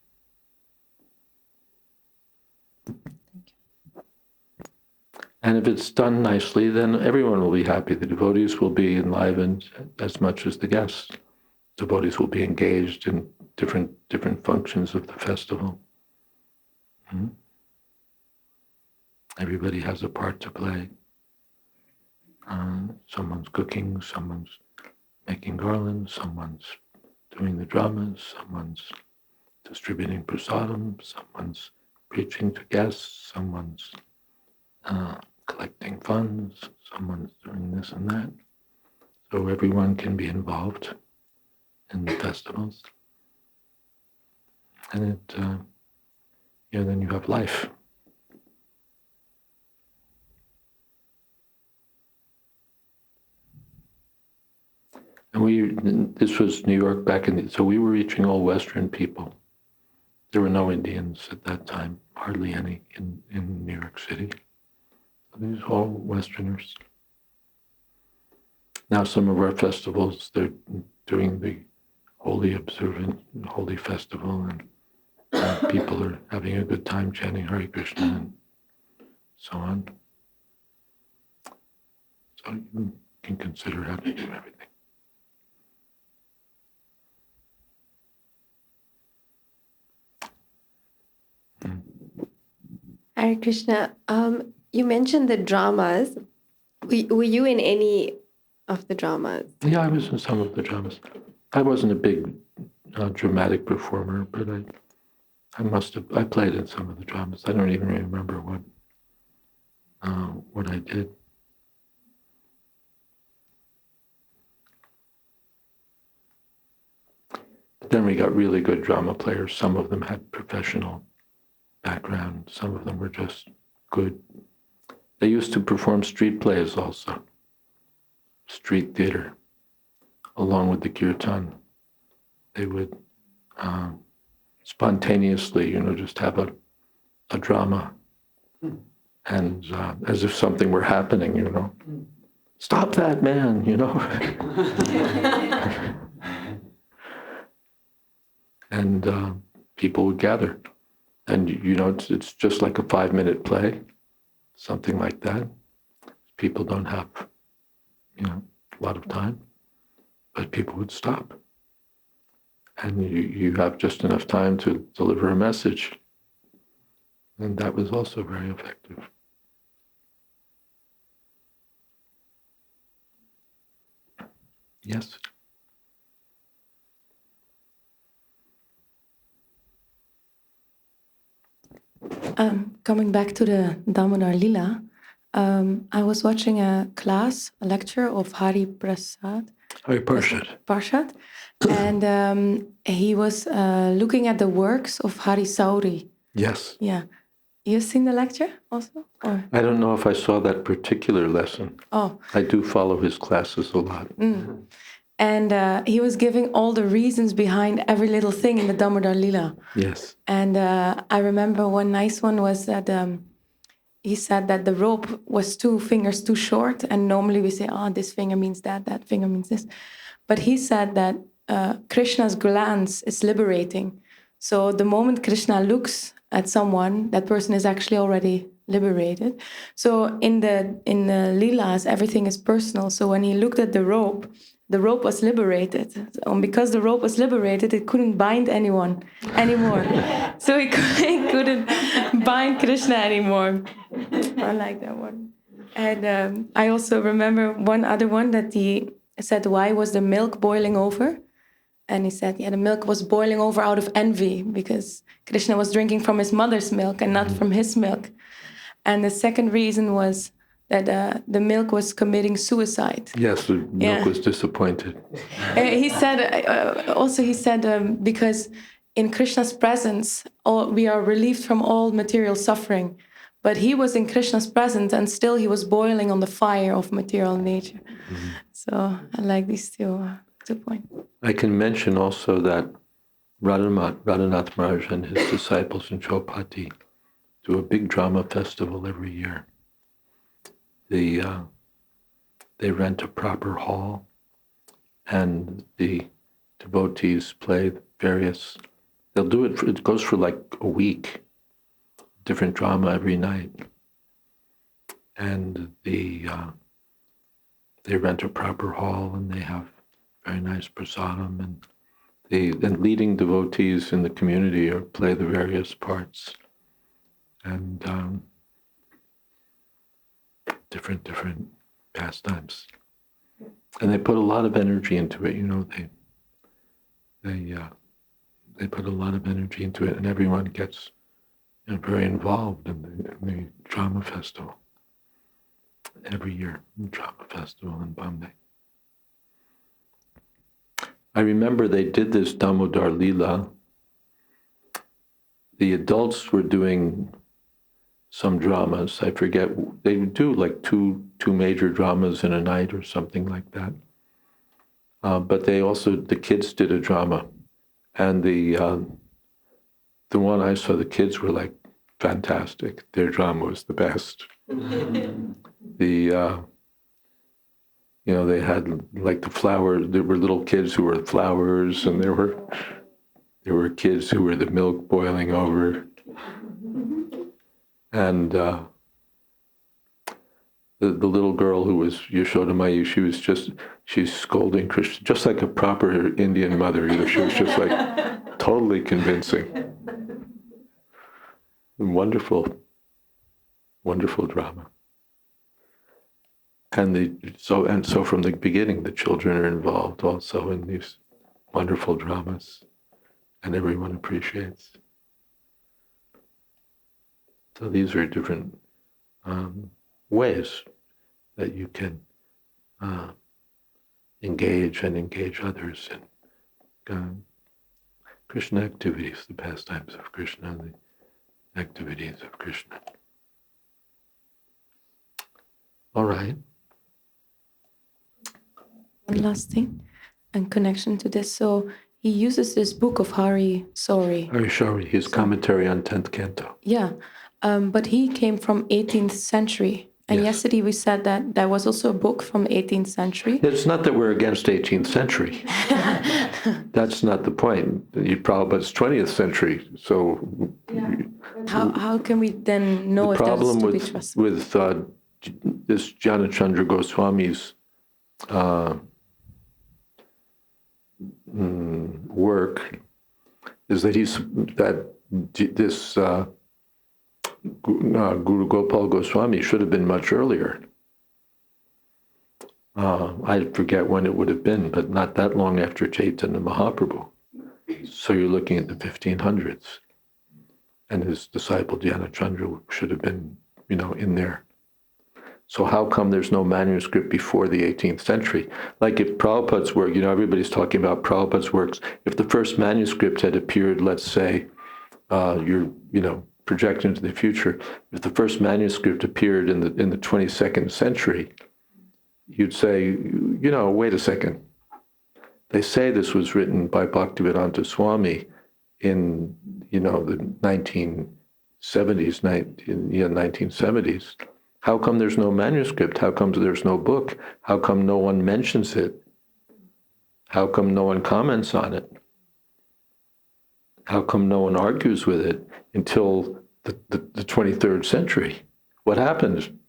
And if it's done nicely, then everyone will be happy. The devotees will be enlivened as much as the guests. Devotees will be engaged in different functions of the festival. Mm-hmm. Everybody has a part to play. Someone's cooking, someone's making garlands, someone's doing the dramas, someone's distributing prasadam, someone's preaching to guests, someone's collecting funds, someone's doing this and that. So everyone can be involved in the festivals. And then you have life. And this was New York back so we were reaching all Western people. There were no Indians at that time, hardly any in New York City. These are all Westerners. Now some of our festivals, they're doing the Holy Festival, and people are having a good time chanting Hare Krishna and so on. So you can consider how to do everything. Hare Krishna, you mentioned the dramas. Were you in any of the dramas? Yeah, I was in some of the dramas. I wasn't a big dramatic performer, but I played in some of the dramas. I don't even remember what I did. But then we got really good drama players. Some of them had professional background. Some of them were just good. They used to perform street plays also, street theater, along with the kirtan. They would spontaneously, just have a drama, and as if something were happening, Stop that, man, And people would gather. And, it's just like a 5-minute play, something like that. People don't have, a lot of time, but people would stop. And you have just enough time to deliver a message. And that was also very effective. Yes? Coming back to the Damodar Lila, I was watching a lecture of Hari Prasad. Hari Parshad. And he was looking at the works of Hari Sauri. Yes. Yeah. You've seen the lecture also? Or? I don't know if I saw that particular lesson. Oh. I do follow his classes a lot. And he was giving all the reasons behind every little thing in the Damodar Lila. Yes. And I remember one nice one was that he said that the rope was 2 fingers too short. And normally we say, oh, this finger means that, that finger means this. But he said that Krishna's glance is liberating. So the moment Krishna looks at someone, that person is actually already liberated. So in the Leelas, everything is personal. So when he looked at the rope was liberated. And because the rope was liberated, it couldn't bind anyone anymore. So he couldn't bind Krishna anymore. I like that one. And I also remember one other one that he said, why was the milk boiling over? And he said, yeah, the milk was boiling over out of envy because Krishna was drinking from his mother's milk and not from his milk. And the second reason was that the milk was committing suicide. Yes, the milk was disappointed. He said, because in Krishna's presence, we are relieved from all material suffering. But he was in Krishna's presence and still he was boiling on the fire of material nature. Mm-hmm. So I like these two points. I can mention also that Radhanath Maharaj and his disciples in Chopati do a big drama festival every year. They rent a proper hall and the devotees play various, they'll do it, it goes for like a week, different drama every night. And they rent a proper hall and they have very nice prasadam and leading devotees in the community play the various parts and different pastimes. And they put a lot of energy into it, they put a lot of energy into it and everyone gets very involved in the drama festival. Every year, drama festival in Bombay. I remember they did this Damodar Lila. The adults were doing some dramas. I forget, they would do like two major dramas in a night or something like that. But the kids did a drama. And the one I saw, the kids were like fantastic. Their drama was the best. They had like the flowers, there were little kids who were flowers and there were kids who were the milk boiling over. And the little girl who was Yashoda Mayi, she's scolding Krishna, just like a proper Indian mother. She was just like totally convincing. Wonderful, wonderful drama. And so from the beginning, the children are involved also in these wonderful dramas, and everyone appreciates. So these are different ways that you can engage others in Krishna activities, the pastimes of Krishna, the activities of Krishna. All right. One last thing in connection to this. So he uses this book of Hari Sauri, his commentary on 10th canto. Yeah, but he came from 18th century. And yesterday we said that there was also a book from 18th century. It's not that we're against 18th century. That's not the point. But it's 20th century. So how can we then know if that's to be trusted? With this Jnanachandra Goswami's work is that this Guru Gopal Goswami should have been much earlier. I forget when it would have been, but not that long after Chaitanya Mahaprabhu. So you're looking at the 1500s. And his disciple Jnanachandra should have been, in there. So how come there's no manuscript before the 18th century? Like if Prabhupada's work, everybody's talking about Prabhupada's works. If the first manuscript had appeared, let's say, you're, projecting into the future, if the first manuscript appeared in the 22nd century, you'd say, wait a second. They say this was written by Bhakti-Vedanta Swami in, the 1970s, 1970s. How come there's no manuscript? How come there's no book? How come no one mentions it? How come no one comments on it? How come no one argues with it until the 23rd century? What happened?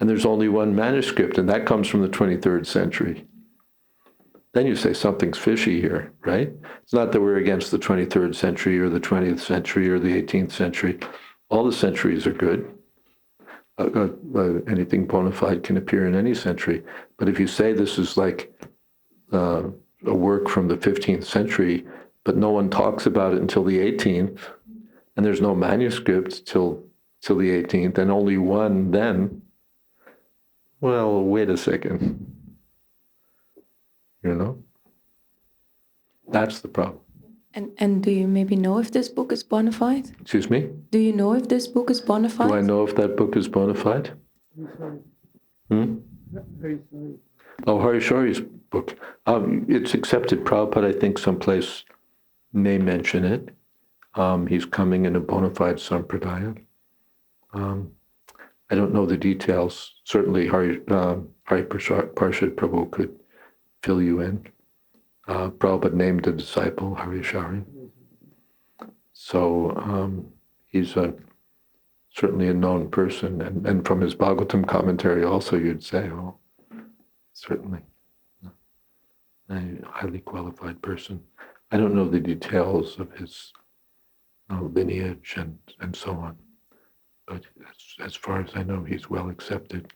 And there's only one manuscript, and that comes from the 23rd century. Then you say something's fishy here, right? It's not that we're against the 23rd century or the 20th century or the 18th century. All the centuries are good. Anything bona fide can appear in any century. But if you say this is like a work from the 15th century, but no one talks about it until the 18th, and there's no manuscript till the 18th, and only one then, well, wait a second. That's the problem. And do you maybe know if this book is bona fide? Excuse me? Do you know if this book is bona fide? Do I know if that book is bona fide? Very sorry. Oh, Harishari's book. It's accepted. Prabhupada, I think, someplace may mention it. He's coming in a bona fide sampradaya. I don't know the details. Certainly, Hari Parshad Prabhu could fill you in. Prabhupada named a disciple, Harishari. So he's certainly a known person. And from his Bhagavatam commentary also, you'd say, oh, certainly a highly qualified person. I don't know the details of his lineage and so on. But as far as I know, he's well accepted.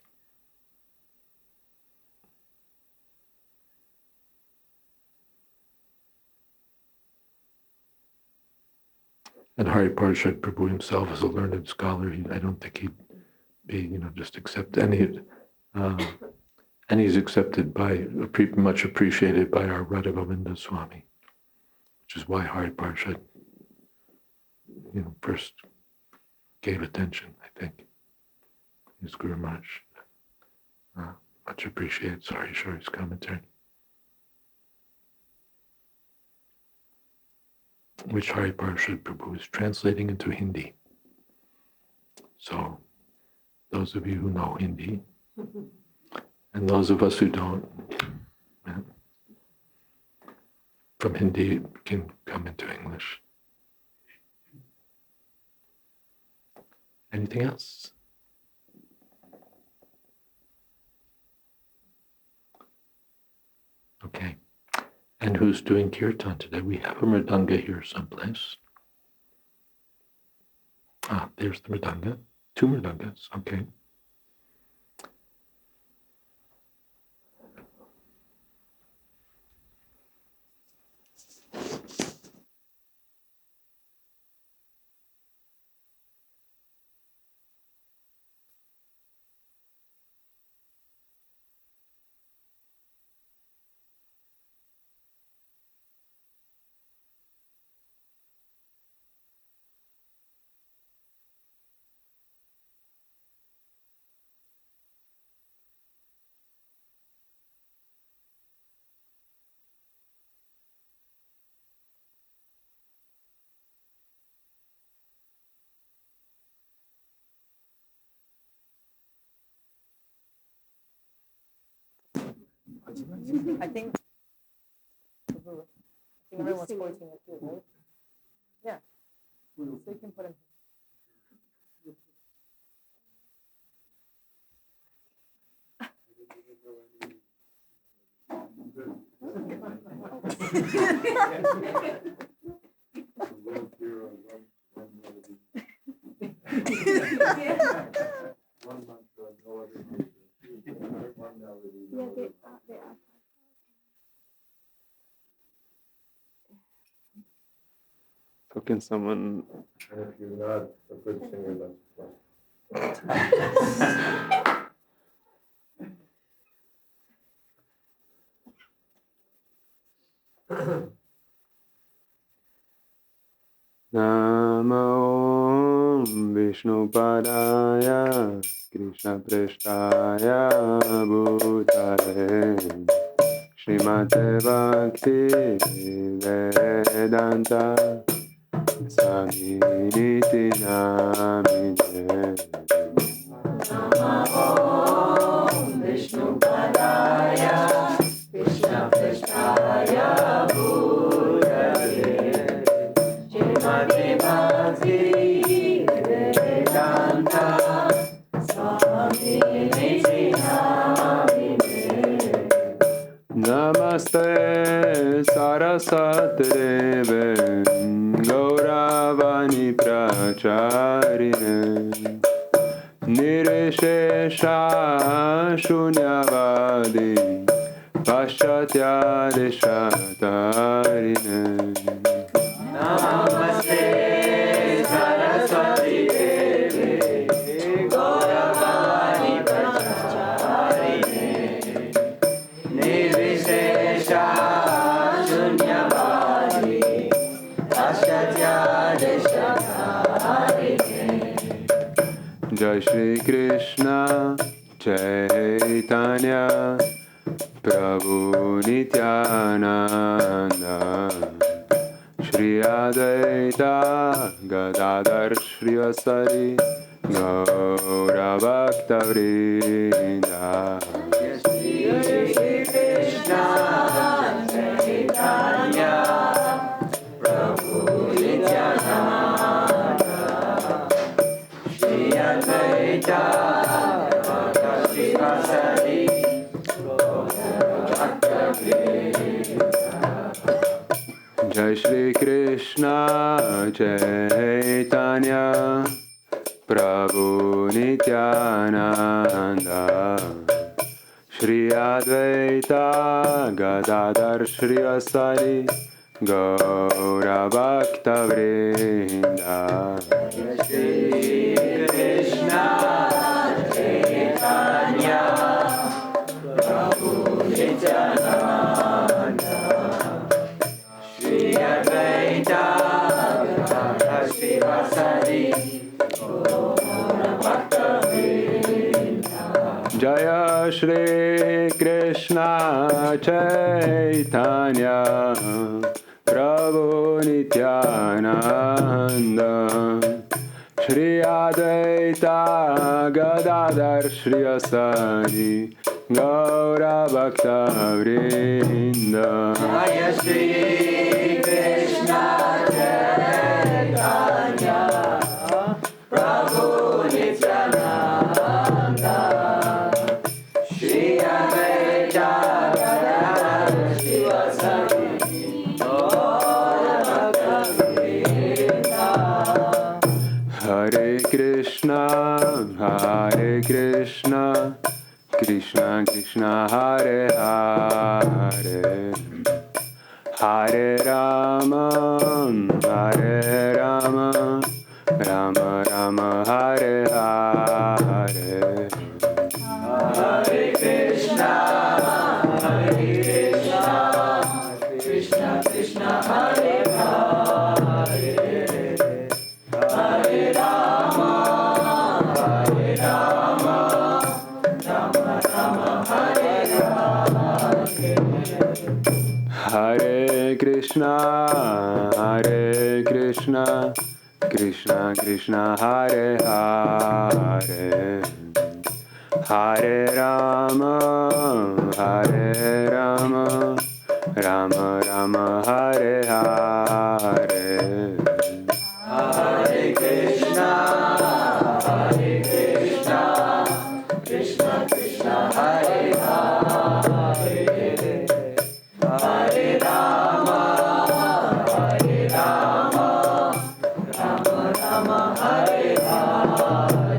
And Hari Parshad Prabhu himself is a learned scholar. I don't think he'd be, just accept any. And he's accepted much appreciated by our Radha Govinda Swami, which is why Hari Parshad, first gave attention, I think. His Guru Maharaj much appreciates Hari Shari's commentary, which Hari Parshad Prabhu is translating into Hindi. So, those of you who know Hindi, and those of us who don't, from Hindi can come into English. Anything else? Okay. And who's doing kirtan today? We have a mridanga here someplace. There's the mridanga. 2 mridangas, okay. I think everyone's pointing at you, right? Yeah. So you can put him. So can someone... And if you're not a good singer, that's Vishnupadaya Krishna Prestaya Bhutale Srimate Bhakti Vedanta Swami Niti Namine Namaste Saraswati Deve Gauravani Pracharine Nirvishesha Shunyavadi Paschatya Deshatarine Namaste Saraswati Deve Gauravani Pracharine Nirvishesha Shunyavadi Paschatya Deshatarine Jai Shri Krishna Chaitanya Prabhu Nityananda Shri Advaita Gadadhar Shri Vasari Gaura Bhakta Vrinda Shri Krishna Chaitanya Prabhu Nityananda Shri Advaita Gadadhar Shri Vasari Jai Shri Krishna Chaitanya Prabhu Nityananda Shri Advaita Gadadhar Shri Vasari Gaura Bhakta Vrinda Jai Shri Krishna Chaitanya Prabhu Nityananda Shri Advaita Gadadhar Shri Vasari Gaura Bhakta Vrinda Jaya Shri Krishna Chaitanya Prabhu Nityananda Shri Advaita Gadadhar Shri Vasari Gaura Bhakta Vrinda Jaya Shri Krishna Chaitanya Prabhu Nityananda Shri Advaita Gadadhar Shri Vasari Gaura Bhakta Vrinda Hare Krishna Krishna Krishna Hare Hare Hare Rama Rama Rama Hare Hare Hare Krishna Krishna Krishna Hare Hare Hare Rama Rama Rama Hare Hare Hare Krishna Krishna Krishna Hare Hare Hare Rama Rama Rama Hare Hare Hare Krishna Krishna Krishna Hare Hare Hare Rama Rama Rama Hare Hare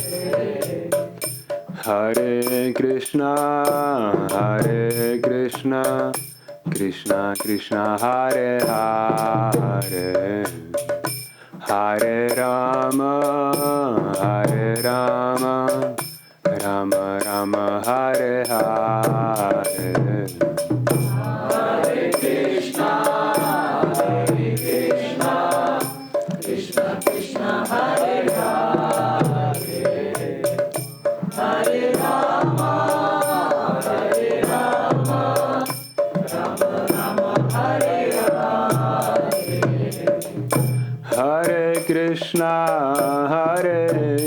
Hare Krishna Krishna Krishna Hare Hare Hare Rama Rama Rama Hare Hare Hare Krishna Krishna Krishna Hare Hare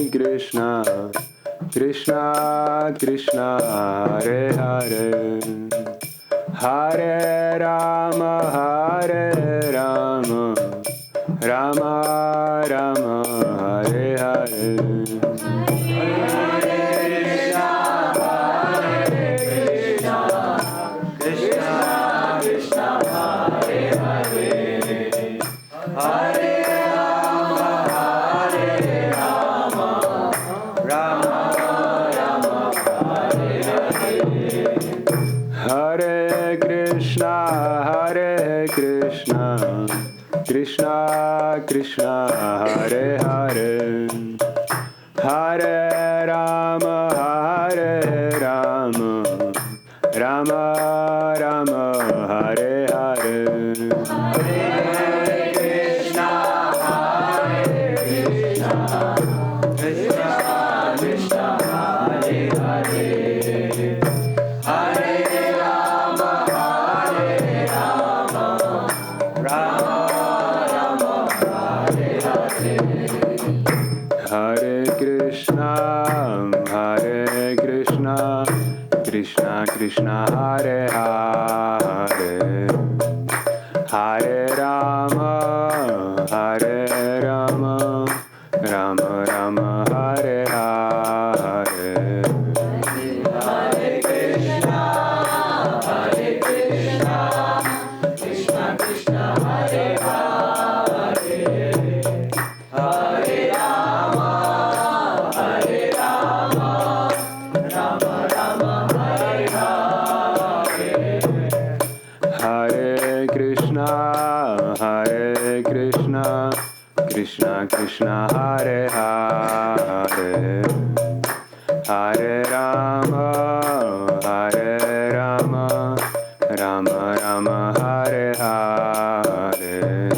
Krishna, Krishna Krishna Hare Hare, Hare Rama, Rama Rama, Hare Hare. Hare Krishna, Krishna Krishna Hare Hare, Hare Rama, Rama Rama, Hare Hare. Hare Krishna, Krishna Krishna Hare Hare, Hare Rama, Rama Rama, Hare Hare. Hare Krishna, Krishna Krishna Hare Hare, Hare Rama, Rama Rama, Hare Hare.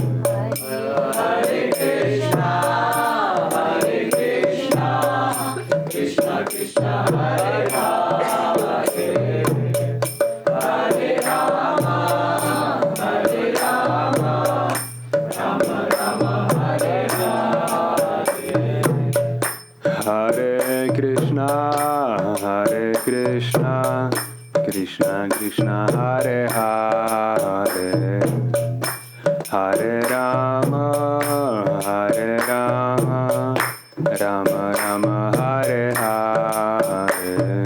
Hare Krishna, Krishna Krishna Hare Hare, Hare Rama, Rama Rama, Hare Hare.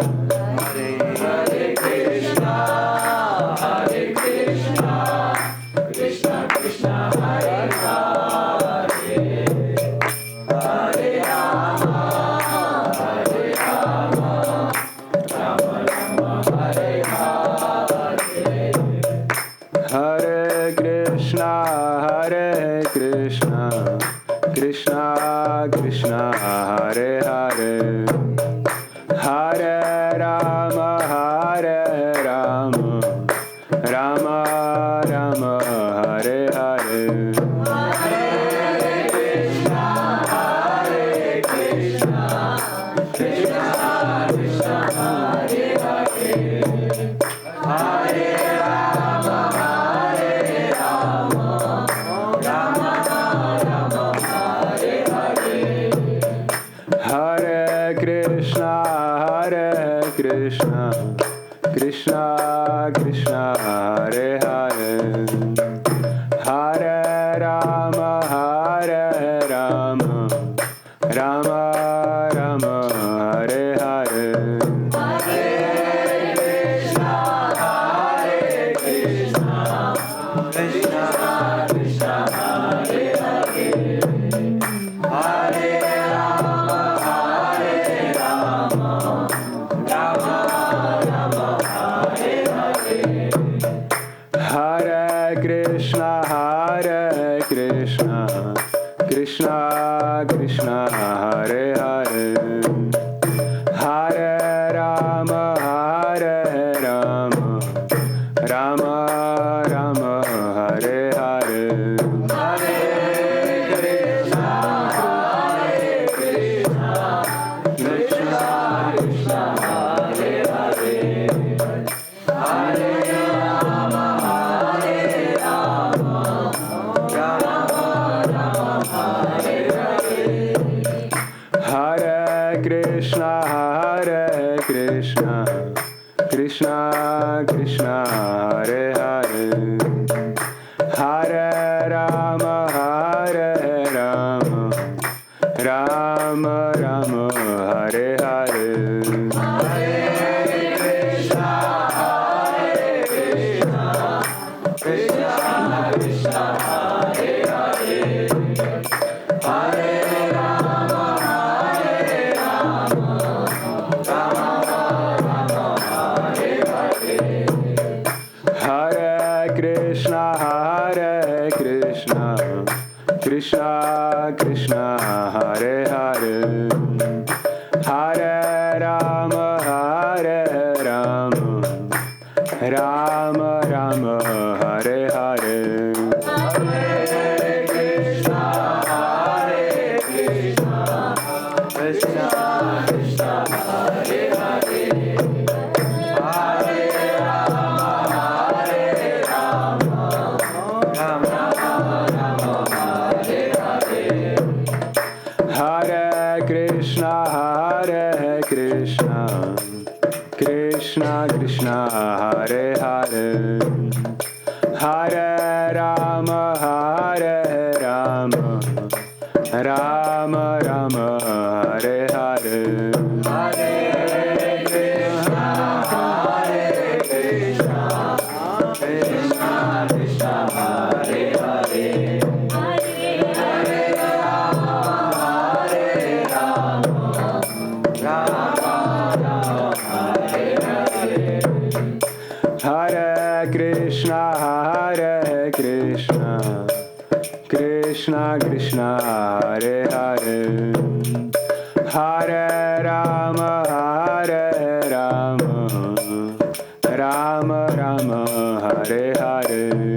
Hare Krishna, Krishna Krishna Hare Hare, Hare Rama, Rama Rama, Hare Hare. Hare Krishna, Krishna Krishna Hare Hare, Hare Rama, Rama Rama, Hare Hare. Krishna, Krishna Krishna, Hare Hare, Hare Rama, Rama Rama, Hare Hare. Krishna Krishna, Hare Hare, Hare Rama, Rama Rama, Hare Hare. Krishna Krishna, Hare Hare, Hare Rama, Rama Rama, Hare Hare. Krishna Krishna, Hare Hare, Hare Rama, Rama Rama, Hare Hare. Krishna Krishna, Hare Hare, Hare Rama, Rama Rama, Hare Hare. Krishna Krishna, Hare Hare, Hare Rama, Rama Rama, Hare Hare.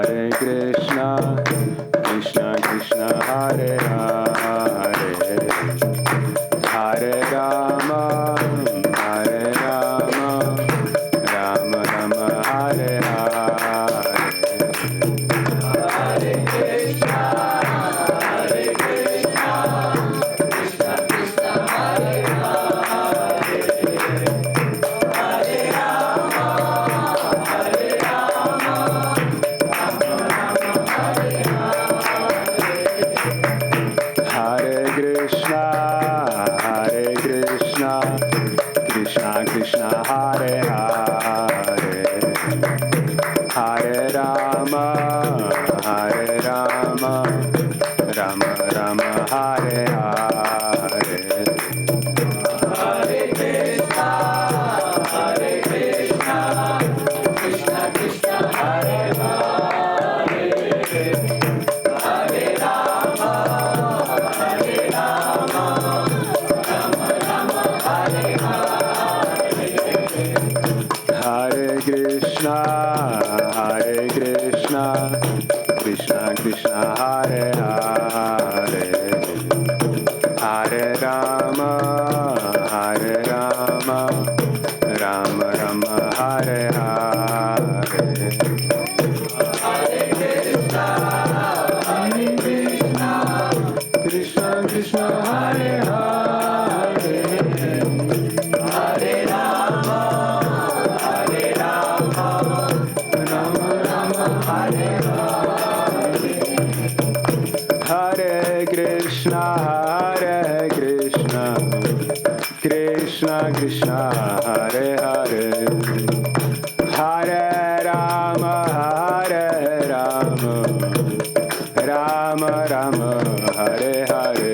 Hare Krishna, Krishna Krishna, Hare Hare, Hare Rama, Rama Rama, Hare Hare. Hare Krishna, Krishna Krishna, Hare Hare, Hare Rama, Rama Rama, Hare Hare. Hare Krishna, Krishna Krishna, Hare Hare, Hare Rama, Rama Rama, Hare Hare. Hare Krishna, Krishna Krishna, Hare Hare, Hare Rama, Rama Rama, Hare Hare.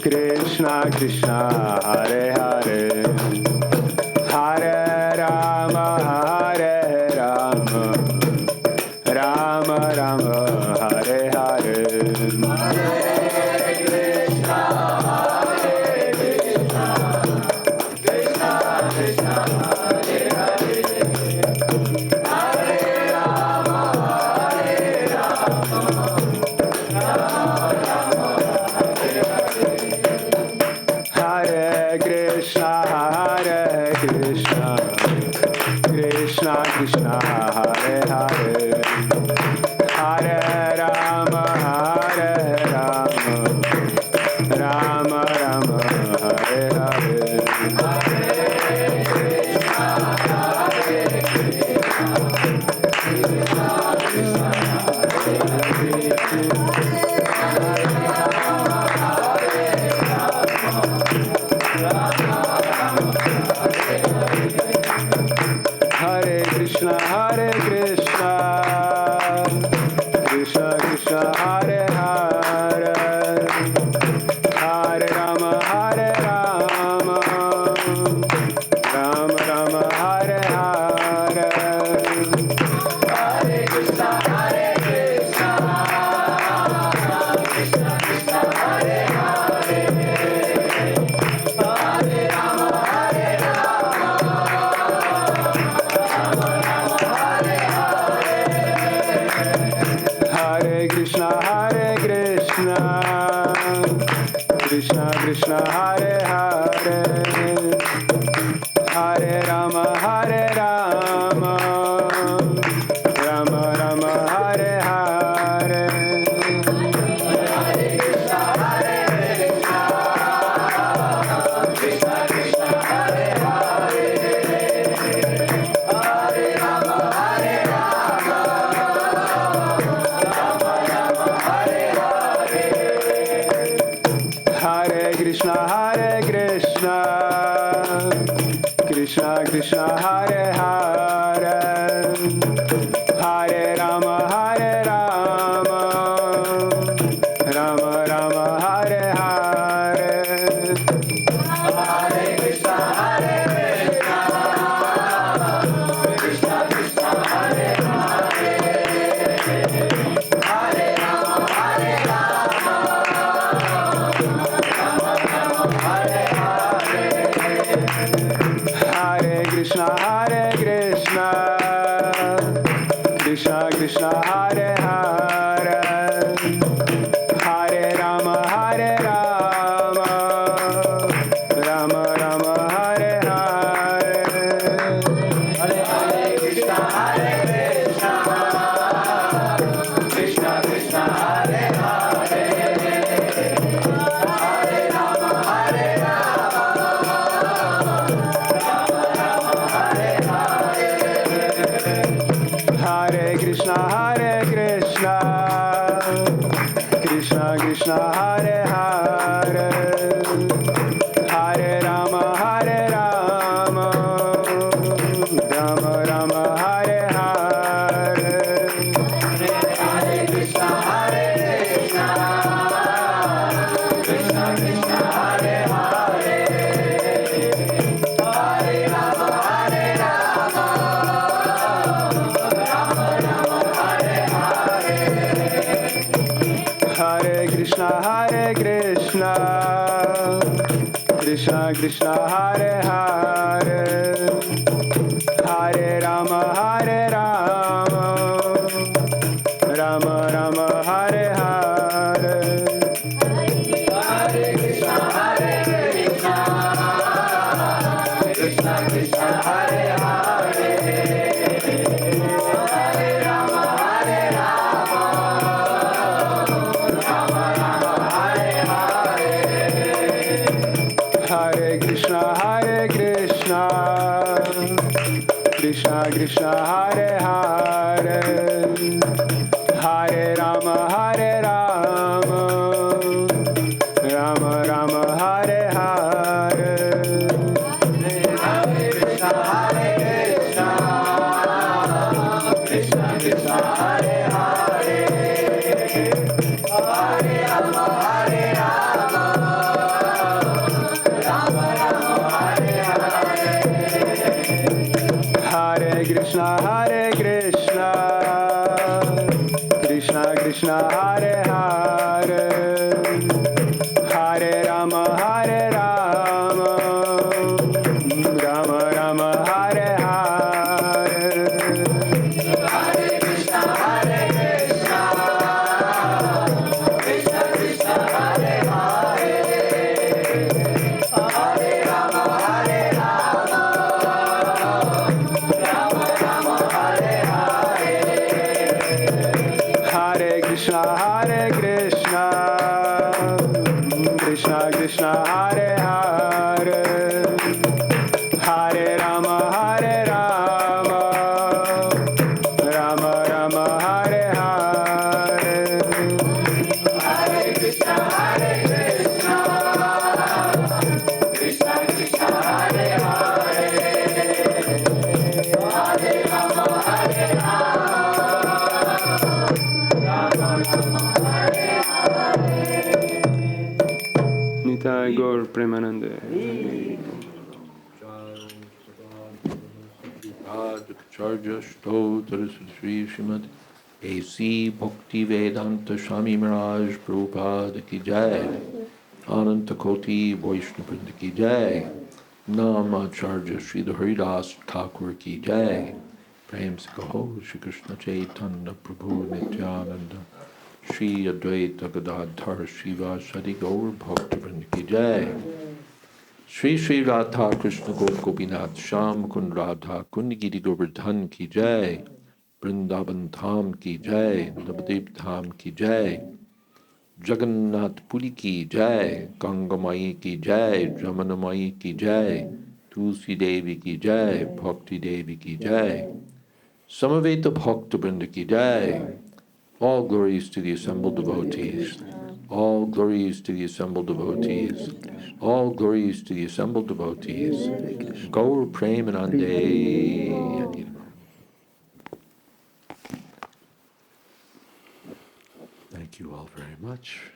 Krishna Krishna, Hare Hare, Hare Rama, Hare Rama, Rama Rama, Hare Hare. Hare Krishna, Hare Krishna, Krishna Krishna, Hare Hare, Hare Rama, Hare Rama, Rama Rama, Hare Hare. Hare Krishna, Hare Krishna, Krishna Krishna, Hare Hare, Hare Rama, Hare Rama, Rama Rama, Hare Hare. Hare Krishna, Hare Krishna, Krishna Krishna, Hare Hare, Hare Rama, Hare Rama, Hare Krishna, Hare Krishna, Krishna Krishna, Hare Hare, Hare Rama, Hare Rama, Rama Rama, Hare Hare. Hare Krishna, Hare Krishna, Krishna Krishna, Hare Hare, Hare Rama, Hare Rama, Hare Krishna, Hare Krishna, Krishna Krishna, Hare Hare, Hare Rama, Hare Rama, Rama Rama, Hare Hare. Hare Krishna, Hare Krishna, Krishna Krishna, Hare Hare, Hare Rama, Hare Rama, Hare Krishna, Hare Krishna, Krishna Krishna, Hare Hare, Hare Rama, Hare Rama, Rama Rama, Hare Hare. Hare Krishna, Hare Krishna, Krishna Krishna, Hare Hare, Hare Rama, Hare Rama, Hare Krishna, Hare Krishna, Krishna Krishna, Hare Hare, Hare Rama, Hare Rama, Rama Rama, Hare Hare. Hare Krishna, Hare Krishna, Krishna Krishna, Hare Hare, Hare Rama, Hare Rama, Hare Krishna, Hare Krishna, Krishna Krishna, Hare Hare, Hare Rama, Hare Rama, Rama Rama, Hare Hare. Hare Krishna, Hare Krishna, Krishna Krishna, Hare Hare, Hare Rama, Hare Rama, Rama Rama, Hare Hare. Hare Krishna, Hare Krishna, Krishna Krishna, Hare Hare, Hare Rama, Hare Rama, Rama Rama, Hare Hare. Hare Krishna, Hare Krishna, Krishna Krishna, Hare Hare, Hare Rama, Hare Rama, Premanande. Charja Stotra Sri Srimad A.C. Bhakti Vedanta Swami Maharaj Prabhupada Ki Jai Ananta Koti Vaishnavrinda Ki Jai Namacharya Sri Haridas Thakur Ki Jai Prem Se Kaho Shri Krishna Chaitanya Prabhu Nityananda Shri Advaita Gadadhar Shiva Shadi Gaur Bhaktivinoda Ki Jai Shri Shri Radha Krishna Gop Gopinath Sham Kund Radha Kund Giri Govardhan Ki Jai Vrindavan Dham Ki Jai Navadip Dham Ki Jai Jagannath Puri Ki Jai Ganga Mai Ki Jai Jamana Mai Ki Jai Tulsi Devi Ki Jai Bhakti Devi Ki Jai Samaveta Bhakta Vrinda Ki Jai. All glories to the assembled devotees. All glories to the assembled devotees. All glories to the assembled devotees. Gaur Premanande. Thank you all very much.